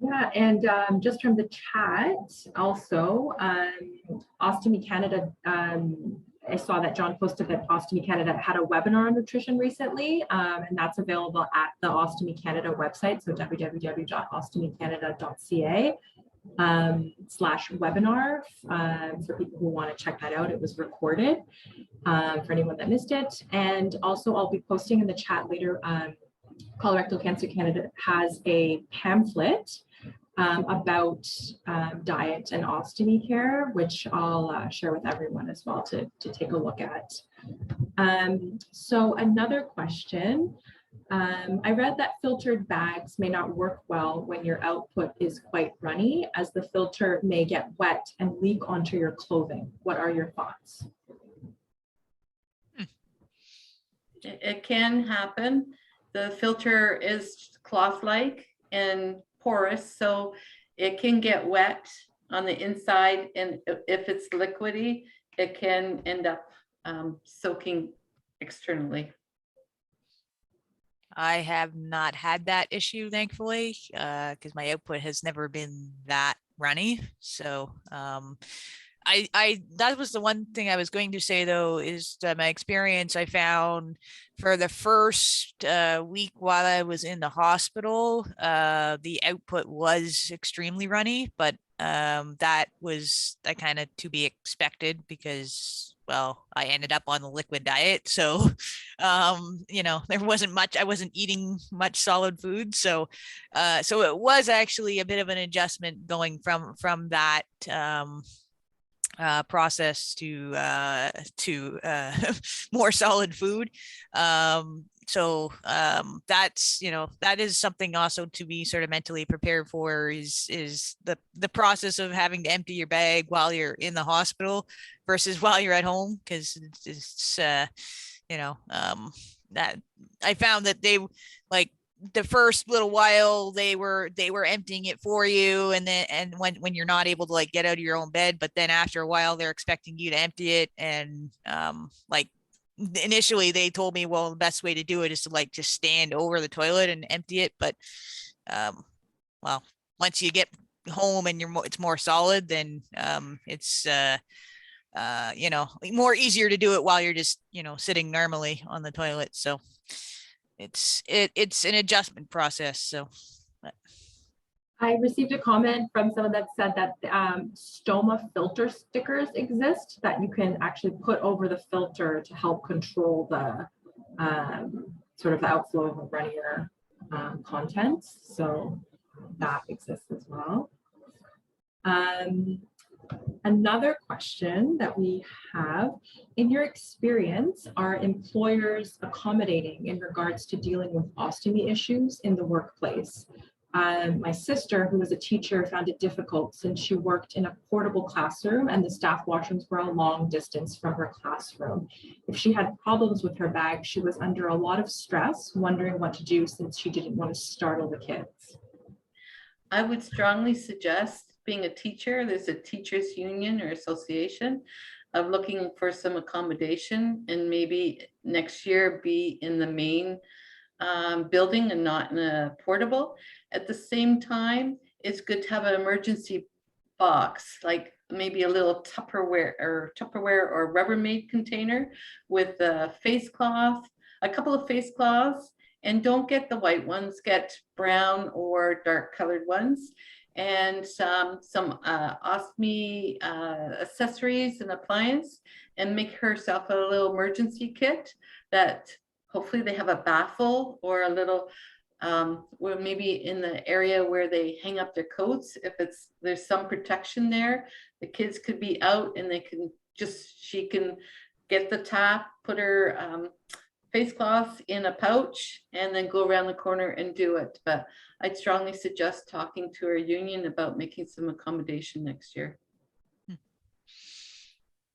Yeah, and just from the chat also, Ostomy Canada, I saw that John posted that Ostomy Canada had a webinar on nutrition recently, and that's available at the Ostomy Canada website, so www.ostomycanada.ca /webinar for people who want to check that out. It was recorded for anyone that missed it. And also I'll be posting in the chat later, Colorectal Cancer Canada has a pamphlet about diet and ostomy care, which I'll share with everyone as well to take a look at. So another question, I read that filtered bags may not work well when your output is quite runny, as the filter may get wet and leak onto your clothing. What are your thoughts? It can happen. The filter is cloth-like and porous, so it can get wet on the inside, and if it's liquidy, it can end up soaking externally. I have not had that issue, thankfully, because my output has never been that runny. So that was the one thing I was going to say, though, is that my experience, I found for the first week while I was in the hospital, the output was extremely runny, but that was kind of to be expected because, well, I ended up on the liquid diet. So, there wasn't much, I wasn't eating much solid food. So, so it was actually a bit of an adjustment going from that, process to more solid food. So that's, that is something also to be sort of mentally prepared for, is the process of having to empty your bag while you're in the hospital versus while you're at home, because it's that I found that they, like, the first little while they were emptying it for you, and when you're not able to, like, get out of your own bed, but then after a while they're expecting you to empty it. And like, initially they told me, well, the best way to do it is to, like, just stand over the toilet and empty it, but well, once you get home and it's more solid, then it's more easier to do it while you're just sitting normally on the toilet. So it's an adjustment process. So I received a comment from someone that said that stoma filter stickers exist that you can actually put over the filter to help control the sort of the outflow of runnier contents. So that exists as well. Another question that we have: in your experience, are employers accommodating in regards to dealing with ostomy issues in the workplace? My sister, who was a teacher, found it difficult since she worked in a portable classroom and the staff washrooms were a long distance from her classroom. If she had problems with her bag, she was under a lot of stress, wondering what to do since she didn't want to startle the kids. I would strongly suggest, being a teacher, there's a teachers union or association, of looking for some accommodation, and maybe next year be in the main building and not in a portable. At the same time, it's good to have an emergency box, like maybe a little Tupperware or Rubbermaid container with a face cloth, a couple of face cloths, and don't get the white ones, get brown or dark colored ones, and some ostomy accessories and appliance, and make herself a little emergency kit that hopefully they have a baffle or a little where maybe in the area where they hang up their coats, if there's some protection there, the kids could be out and she can get the tap, put her face cloth in a pouch, and then go around the corner and do it. But I'd strongly suggest talking to our union about making some accommodation next year.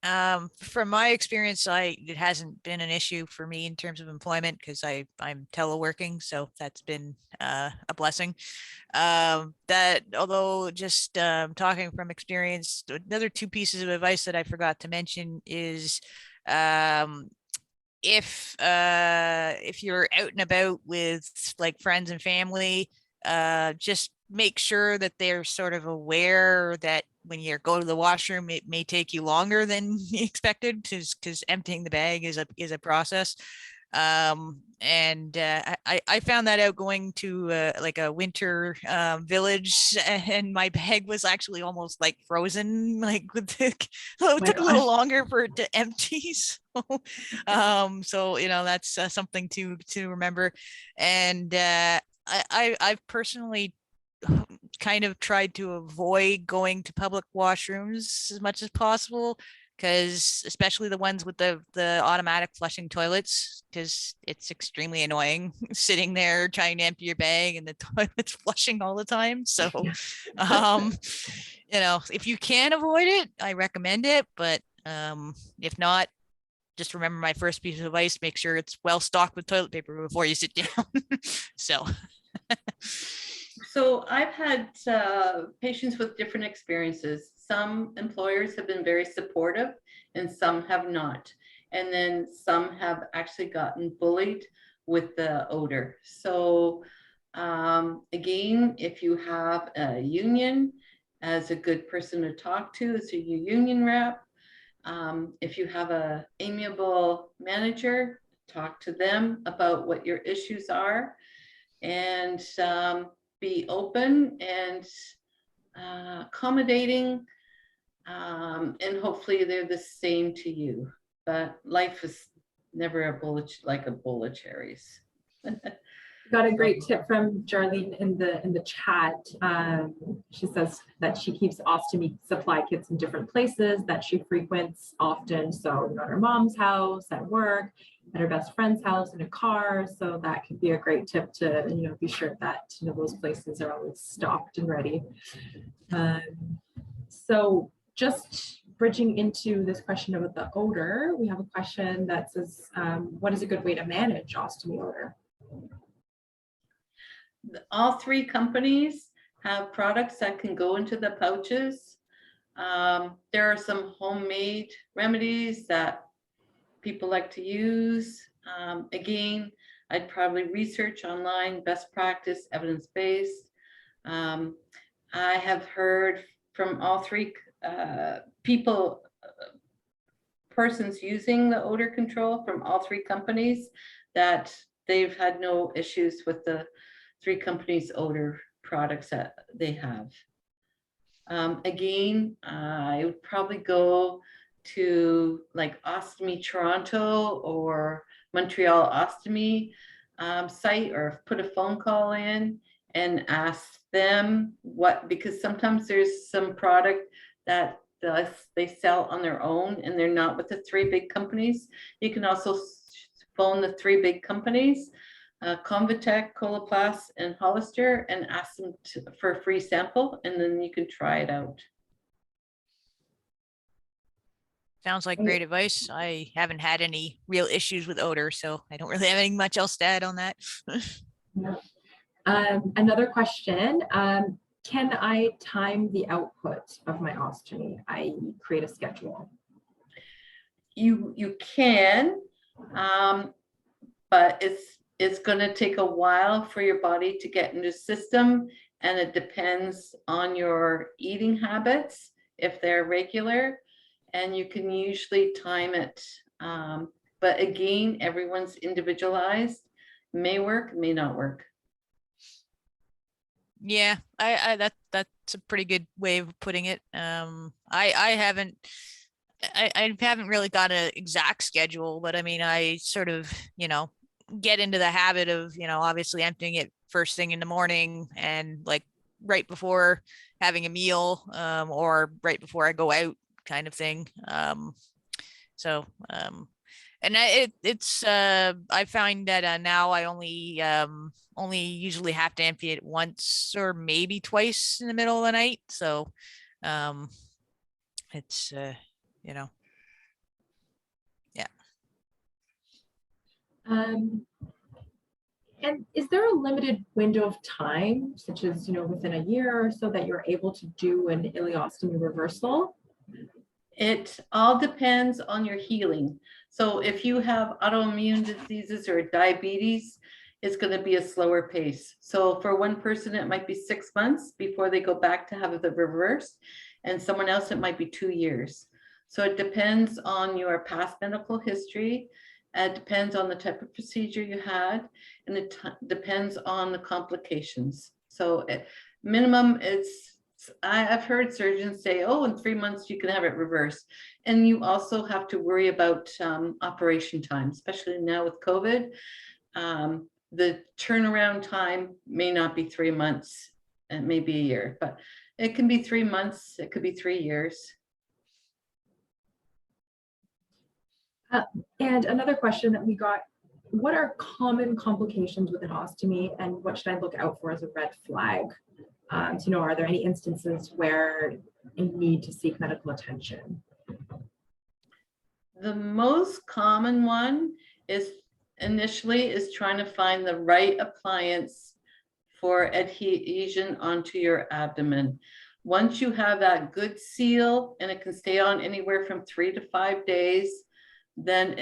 From my experience, it hasn't been an issue for me in terms of employment, because I'm teleworking, so that's been a blessing. That, although, just talking from experience, another two pieces of advice that I forgot to mention is if you're out and about with, like, friends and family, just make sure that they're sort of aware that when you go to the washroom, it may take you longer than expected, because emptying the bag is a process. And I found that out going to like a winter village, and my bag was actually almost like frozen, like it took a little longer for it to empty. So that's something to remember. And I've personally kind of tried to avoid going to public washrooms as much as possible, because especially the ones with the automatic flushing toilets, because it's extremely annoying sitting there trying to empty your bag and the toilet's flushing all the time. So, if you can avoid it, I recommend it. But if not, just remember my first piece of advice: make sure it's well stocked with toilet paper before you sit down. So. So I've had patients with different experiences. Some employers have been very supportive and some have not. And then some have actually gotten bullied with the odor. So again, if you have a union, as a good person to talk to is your union rep. If you have a amiable manager, talk to them about what your issues are, and be open and accommodating, and hopefully they're the same to you. But life is never a bullet, like a bowl of cherries. Got a great tip from Jarlene in the chat. She says that she keeps ostomy supply kits in different places that she frequents often. So at her mom's house, at work, at her best friend's house, in a car. So that could be a great tip to be sure that those places are always stocked and ready. So just bridging into this question about the odor, we have a question that says, what is a good way to manage ostomy odor? All three companies have products that can go into the pouches. There are some homemade remedies that people like to use. Again, I'd probably research online, best practice, evidence-based. I have heard from all three persons using the odor control from all three companies that they've had no issues with the three companies' odor products that they have. Again, I would probably go to like Ostomy Toronto or Montreal Ostomy site, or put a phone call in and ask them because sometimes there's some product that they sell on their own and they're not with the three big companies. You can also phone the three big companies, Convatec, Coloplast, and Hollister, and ask them for a free sample, and then you can try it out. Sounds like great advice. I haven't had any real issues with odor, so I don't really have anything much else to add on that. Another question, can I time the output of my ostomy, i.e. create a schedule? You can, but it's going to take a while for your body to get into the system, and it depends on your eating habits, if they're regular, and you can usually time it. But again, everyone's individualized, may work, may not work. Yeah, that's a pretty good way of putting it. I haven't really got an exact schedule, but I mean, I sort of, get into the habit of, obviously emptying it first thing in the morning and like right before having a meal, or right before I go out kind of thing. And I find that now I only usually have to empty it once or maybe twice in the middle of the night. So it's yeah. And is there a limited window of time, such as within a year or so, that you're able to do an ileostomy reversal? It all depends on your healing. So if you have autoimmune diseases or diabetes, it's going to be a slower pace. So for one person, it might be 6 months before they go back to have the reverse, and someone else, it might be 2 years. So it depends on your past medical history. It depends on the type of procedure you had, and it depends on the complications. So minimum, I've heard surgeons say, oh, in 3 months you can have it reversed. And you also have to worry about operation time, especially now with COVID. The turnaround time may not be 3 months. it may be a year, but it can be 3 months, it could be 3 years. And another question that we got, what are common complications with an ostomy and what should I look out for as a red flag? To know, are there any instances where you need to seek medical attention? The most common one is initially trying to find the right appliance for adhesion onto your abdomen. Once you have that good seal and it can stay on anywhere from 3 to 5 days, then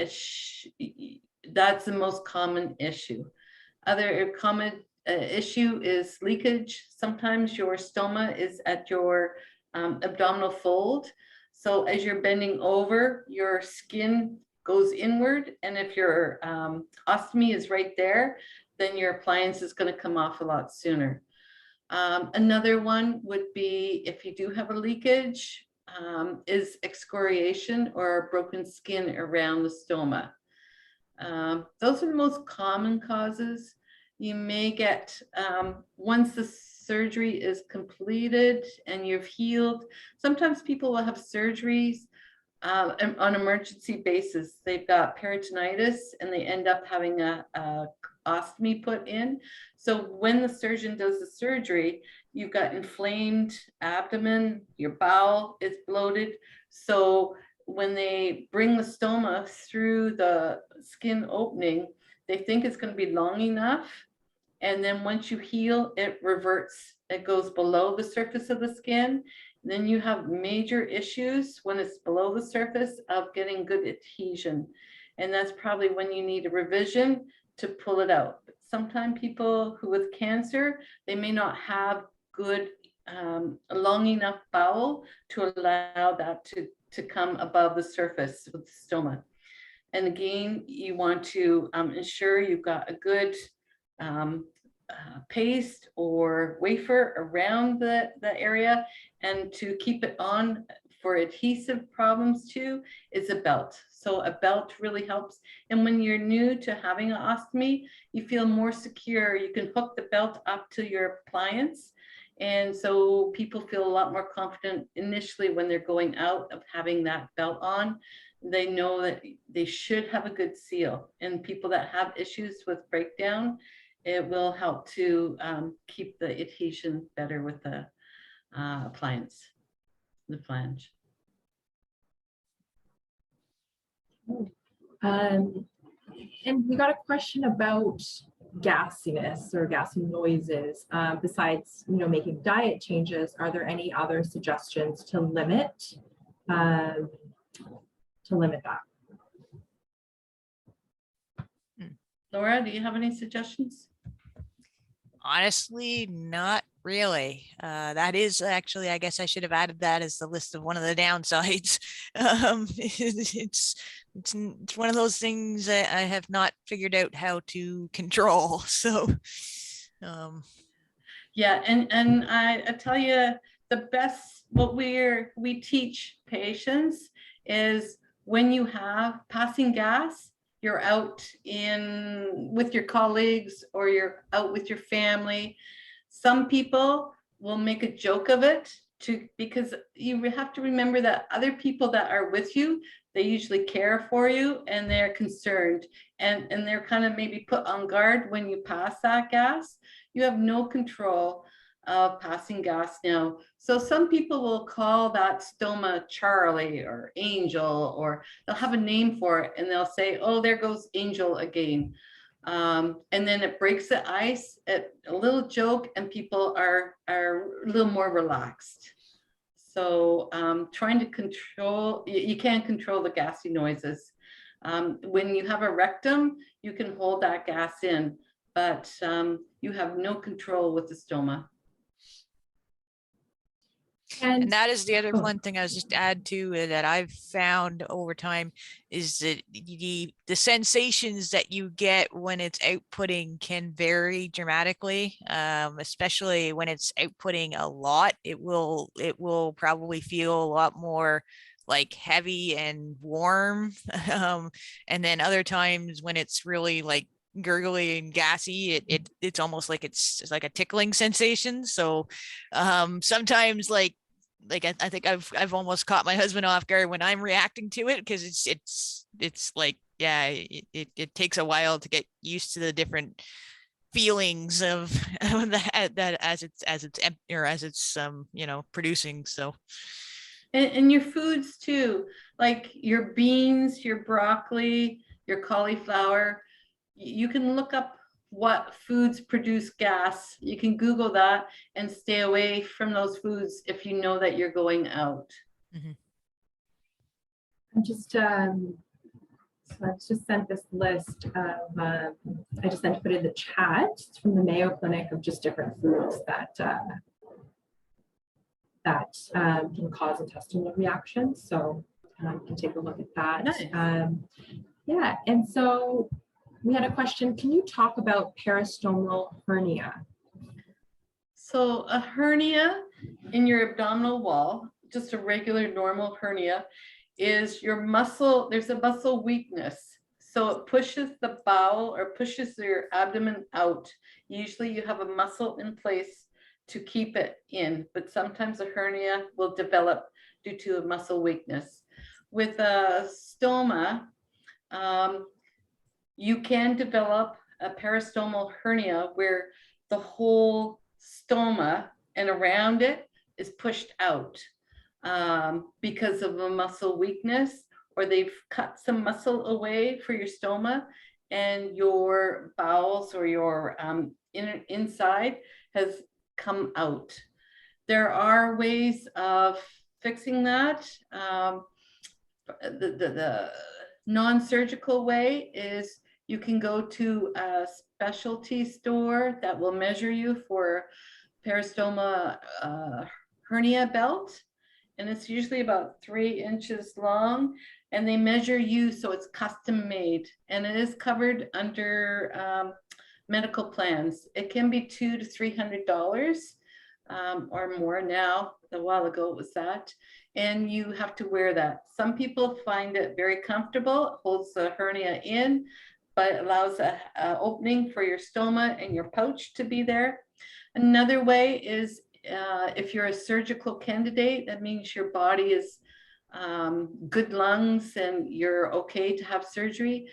that's the most common issue. Other common issue is leakage. Sometimes your stoma is at your abdominal fold. So as you're bending over, your skin goes inward. And if your ostomy is right there, then your appliance is going to come off a lot sooner. Another one would be, if you do have a leakage, is excoriation or broken skin around the stoma. Those are the most common causes. You may get, once the surgery is completed and you've healed, sometimes people will have surgeries on emergency basis. They've got peritonitis and they end up having a ostomy put in. So when the surgeon does the surgery, you've got inflamed abdomen, your bowel is bloated. So when they bring the stoma through the skin opening, they think it's going to be long enough. And then once you heal, it reverts. It goes below the surface of the skin. And then you have major issues when it's below the surface of getting good adhesion. And that's probably when you need a revision to pull it out. But sometimes people who with cancer, they may not have good long enough bowel to allow that to come above the surface with the stoma. And again, you want to ensure you've got a good paste or wafer around the area. And to keep it on for adhesive problems too is a belt. So a belt really helps. And when you're new to having an ostomy, you feel more secure. You can hook the belt up to your appliance. And so people feel a lot more confident initially when they're going out of having that belt on. They know that they should have a good seal. And people that have issues with breakdown, it will help to keep the adhesion better with the appliance, the flange. And we got a question about gassiness or gassy noises. Besides, making diet changes, are there any other suggestions to limit that? Laura, do you have any suggestions? Honestly, not really. That is actually, I guess I should have added that as the list of one of the downsides. It's one of those things that I have not figured out how to control. So, yeah, and I tell you, the best what we teach patients is when you have passing gas, you're out with your colleagues or you're out with your family. Some people will make a joke of it because you have to remember that other people that are with you, they usually care for you and they're concerned and they're kind of maybe put on guard when you pass that gas. You have no control of passing gas now. So some people will call that stoma Charlie or Angel, or they'll have a name for it and they'll say, oh, there goes Angel again. And then it breaks the ice, a little joke, and people are a little more relaxed. So trying to control, you can't control the gassy noises. When you have a rectum, you can hold that gas in, but you have no control with the stoma. and that is the other one thing I was just add to that I've found over time is that the sensations that you get when it's outputting can vary dramatically, especially when it's outputting a lot. It will probably feel a lot more like heavy and warm, and then other times when it's really like gurgly and gassy. It's almost like it's like a tickling sensation. So sometimes I think I've almost caught my husband off guard when I'm reacting to it, because it's like, yeah, it takes a while to get used to the different feelings of that as it's empty, or as it's producing. So And your foods too, like your beans, your broccoli, your cauliflower. You can look up what foods produce gas. You can Google that and stay away from those foods if you know that you're going out. Mhm. I'm just so I've just sent this list of I just sent to put in the chat. It's from the Mayo Clinic, of just different foods that can cause intestinal reactions. So you can take a look at that. Nice. Yeah, and so we had a question. Can you talk about peristomal hernia? So a hernia in your abdominal wall, just a regular normal hernia, is your muscle, there's a muscle weakness. So it pushes the bowel or pushes your abdomen out. Usually you have a muscle in place to keep it in, but sometimes a hernia will develop due to a muscle weakness. With a stoma, you can develop a peristomal hernia where the whole stoma and around it is pushed out because of a muscle weakness, or they've cut some muscle away for your stoma, and your bowels or your inside has come out. There are ways of fixing that. The non-surgical way is you can go to a specialty store that will measure you for peristoma hernia belt, and it's usually about 3 inches long, and they measure you so it's custom made, and it is covered under medical plans. It can be $200 to $300 or more now. A while ago it was that, and you have to wear that. Some people find it very comfortable. It holds the hernia in, but it allows a opening for your stoma and your pouch to be there. Another way is if you're a surgical candidate, that means your body is good lungs and you're okay to have surgery.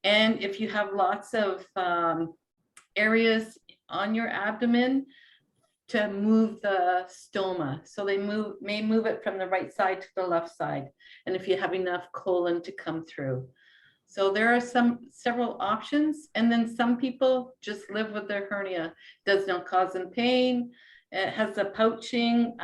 And if you have lots of areas on your abdomen, to move the stoma. So they may move it from the right side to the left side. And if you have enough colon to come through. So there are several options. And then some people just live with their hernia. Does not cause them pain. It has a pouching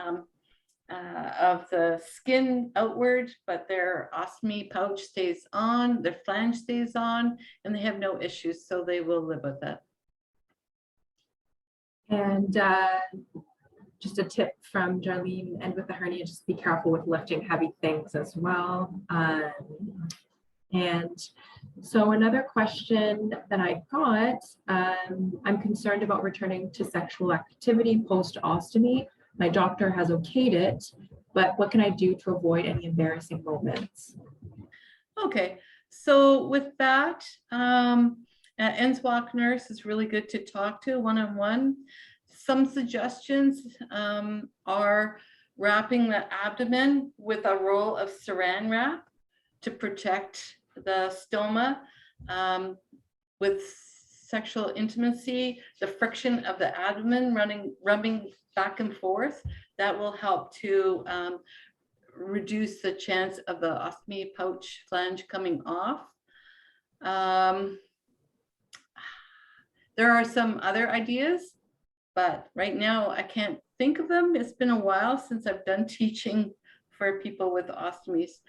of the skin outward, but their ostomy pouch stays on, their flange stays on, and they have no issues. So they will live with it. And just a tip from Darlene, and with the hernia, just be careful with lifting heavy things as well. And so another question that I got, I'm concerned about returning to sexual activity post-ostomy. My doctor has okayed it, but what can I do to avoid any embarrassing moments? Okay, so with that, NSWAC nurse is really good to talk to one-on-one. Some suggestions are wrapping the abdomen with a roll of saran wrap to protect the stoma. With sexual intimacy, the friction of the abdomen rubbing back and forth, that will help to reduce the chance of the ostomy pouch flange coming off. There are some other ideas, but right now I can't think of them. It's been a while since I've done teaching for people with ostomies.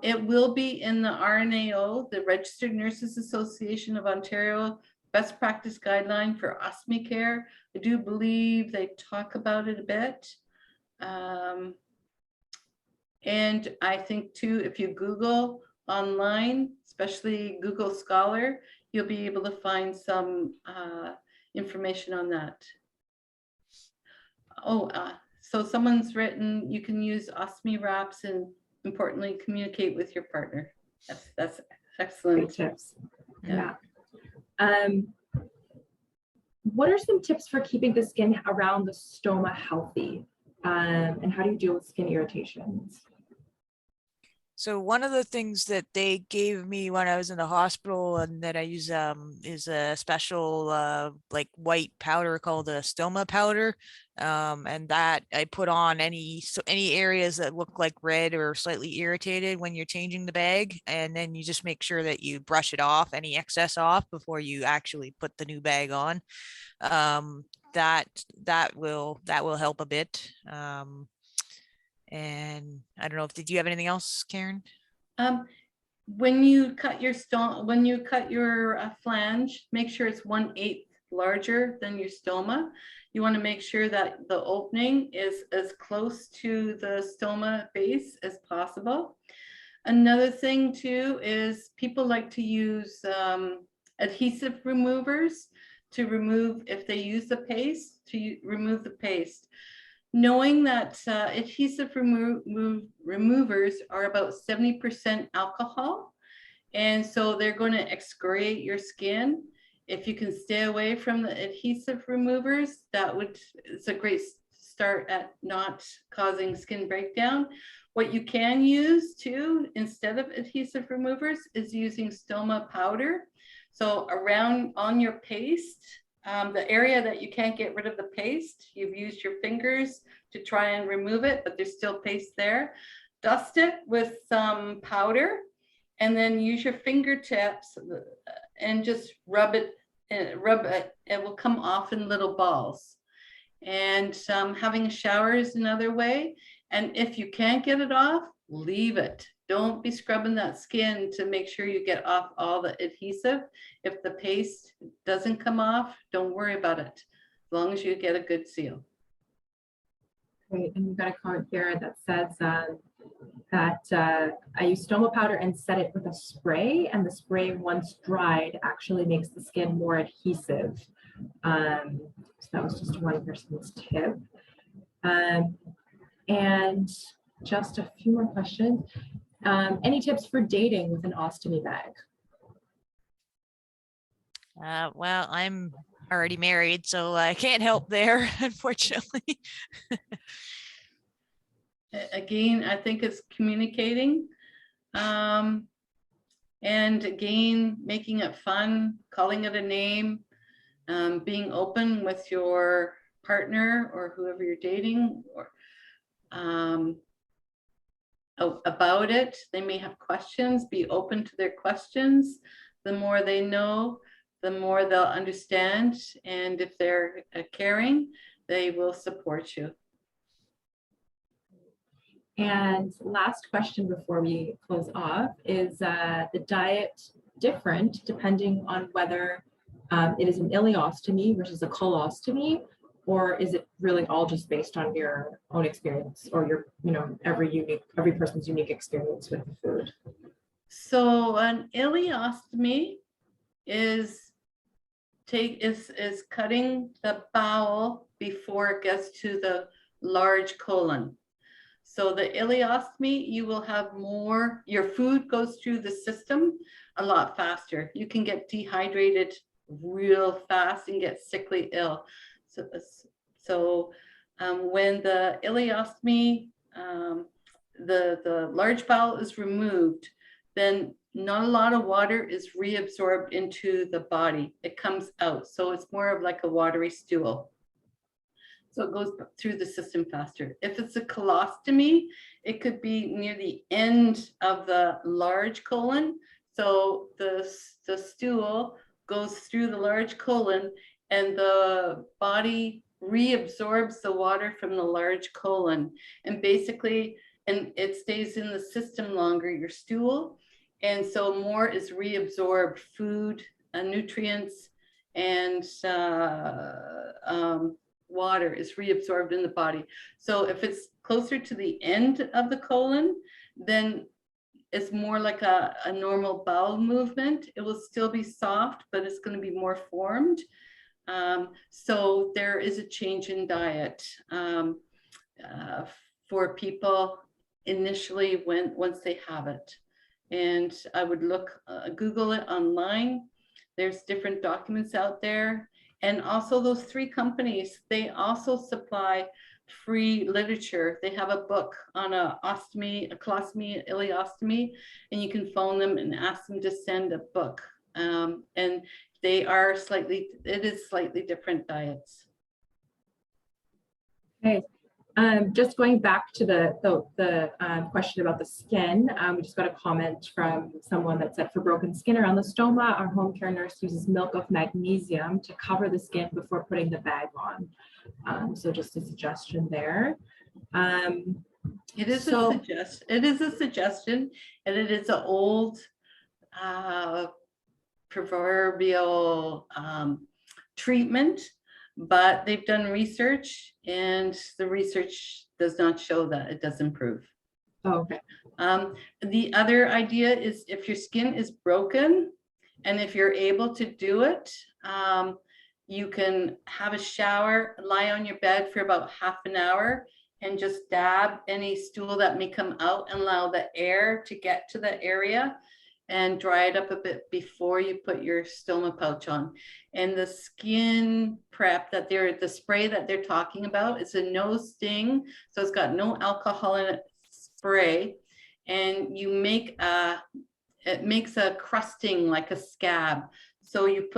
It will be in the RNAO, the Registered Nurses Association of Ontario Best Practice Guideline for Ostomy Care. I do believe they talk about it a bit. And I think too, if you Google online, especially Google Scholar, you'll be able to find some information on that. So someone's written, you can use ostomy wraps and importantly, communicate with your partner. That's excellent. Great tips. Yeah. What are some tips for keeping the skin around the stoma healthy? And how do you deal with skin irritations? So one of the things that they gave me when I was in the hospital and that I use is a special like white powder called a stoma powder. And that I put on any areas that look like red or slightly irritated when you're changing the bag. And then you just make sure that you brush it off, any excess off, before you actually put the new bag on. That will help a bit. And I don't know if, did you have anything else, Karen? When you cut your flange, make sure it's 1/8 larger than your stoma. You want to make sure that the opening is as close to the stoma base as possible. Another thing too is people like to use adhesive removers to remove, if they use the paste, to remove the paste. Knowing that adhesive removers are about 70% alcohol, and so they're going to excoriate your skin. If you can stay away from the adhesive removers, it's a great start at not causing skin breakdown. What you can use too, instead of adhesive removers, is using stoma powder. So around on your paste, the area that you can't get rid of the paste, you've used your fingers to try and remove it, but there's still paste there. Dust it with some powder and then use your fingertips and just rub it. It will come off in little balls. And having a shower is another way. And if you can't get it off, leave it. Don't be scrubbing that skin to make sure you get off all the adhesive. If the paste doesn't come off, don't worry about it, as long as you get a good seal. Great, and we've got a comment here that says that I use stoma powder and set it with a spray, and the spray, once dried, actually makes the skin more adhesive. So that was just one person's tip. And just a few more questions. Any tips for dating with an ostomy bag? Well, I'm already married, so I can't help there, unfortunately. Again, I think it's communicating. And again, making it fun, calling it a name, being open with your partner or whoever you're dating, or about it. They may have questions. Be open to their questions. The more they know, the more they'll understand. And if they're caring, they will support you. And last question before we close off, is the diet different depending on whether it is an ileostomy versus a colostomy, or is it really all just based on your own experience, or your, every person's unique experience with the food? So an ileostomy is cutting the bowel before it gets to the large colon. So the ileostomy, you will have more, your food goes through the system a lot faster. You can get dehydrated real fast and get sickly ill. So when the ileostomy, the large bowel is removed, then not a lot of water is reabsorbed into the body. It comes out. So it's more of like a watery stool. So it goes through the system faster. If it's a colostomy, it could be near the end of the large colon. So the stool goes through the large colon and the body reabsorbs the water from the large colon. And basically, and it stays in the system longer, your stool. And so more is reabsorbed, food, nutrients, and water is reabsorbed in the body. So if it's closer to the end of the colon, then it's more like a normal bowel movement. It will still be soft, but it's going to be more formed. So there is a change in diet for people initially once they have it. And I would Google it online. There's different documents out there. And also those 3 companies, they also supply free literature. They have a book on a ostomy, a colostomy, ileostomy, and you can phone them and ask them to send a book. And they are it is slightly different diets. Okay. Just going back to the question about the skin, we just got a comment from someone that said, for broken skin around the stoma, our home care nurse uses milk of magnesium to cover the skin before putting the bag on. So just a suggestion there. It is a suggestion, and it is an old proverbial treatment, but they've done research, and the research does not show that it does improve. Oh, okay. The other idea is if your skin is broken, and if you're able to do it, you can have a shower, lie on your bed for about half an hour, and just dab any stool that may come out and allow the air to get to the area and dry it up a bit before you put your stoma pouch on. And the skin prep the spray that they're talking about is a no sting. So it's got no alcohol in it spray. And it makes a crusting like a scab. So you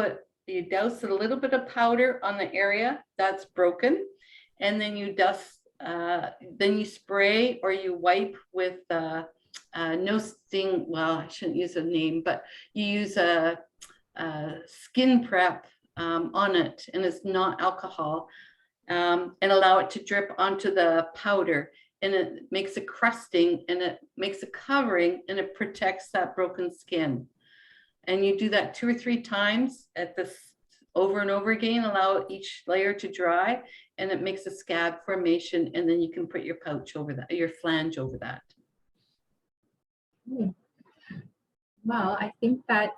douse a little bit of powder on the area that's broken, and then you then you spray or you wipe with no sting. Well, I shouldn't use a name, but you use a skin prep on it, and it's not alcohol, and allow it to drip onto the powder, and it makes a crusting, and it makes a covering, and it protects that broken skin. And you do that 2 or 3 times over and over again, allow each layer to dry, and it makes a scab formation, and then you can put your pouch over that, your flange over that. Well, I think that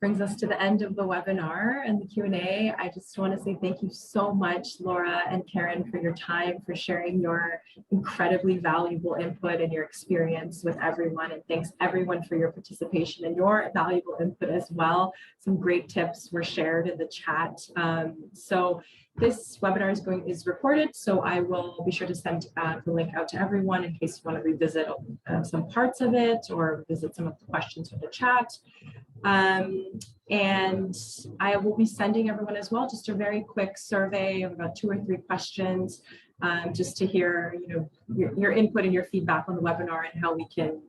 brings us to the end of the webinar and the Q&A. I just want to say thank you so much, Laura and Karen, for your time, for sharing your incredibly valuable input and your experience with everyone. And thanks everyone for your participation and your valuable input as well. Some great tips were shared in the chat. So this webinar is recorded, so I will be sure to send the link out to everyone in case you want to revisit some parts of it or visit some of the questions from the chat. And I will be sending everyone as well just a very quick survey of about 2 or 3 questions, just to hear your input and your feedback on the webinar and how we can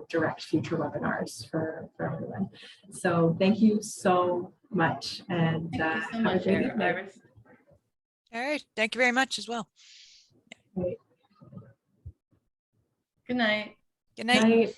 direct future webinars for everyone. So thank you so much, and Thank you so much, Iris. All right. Thank you very much as well. Great. Good night. Good night. Night.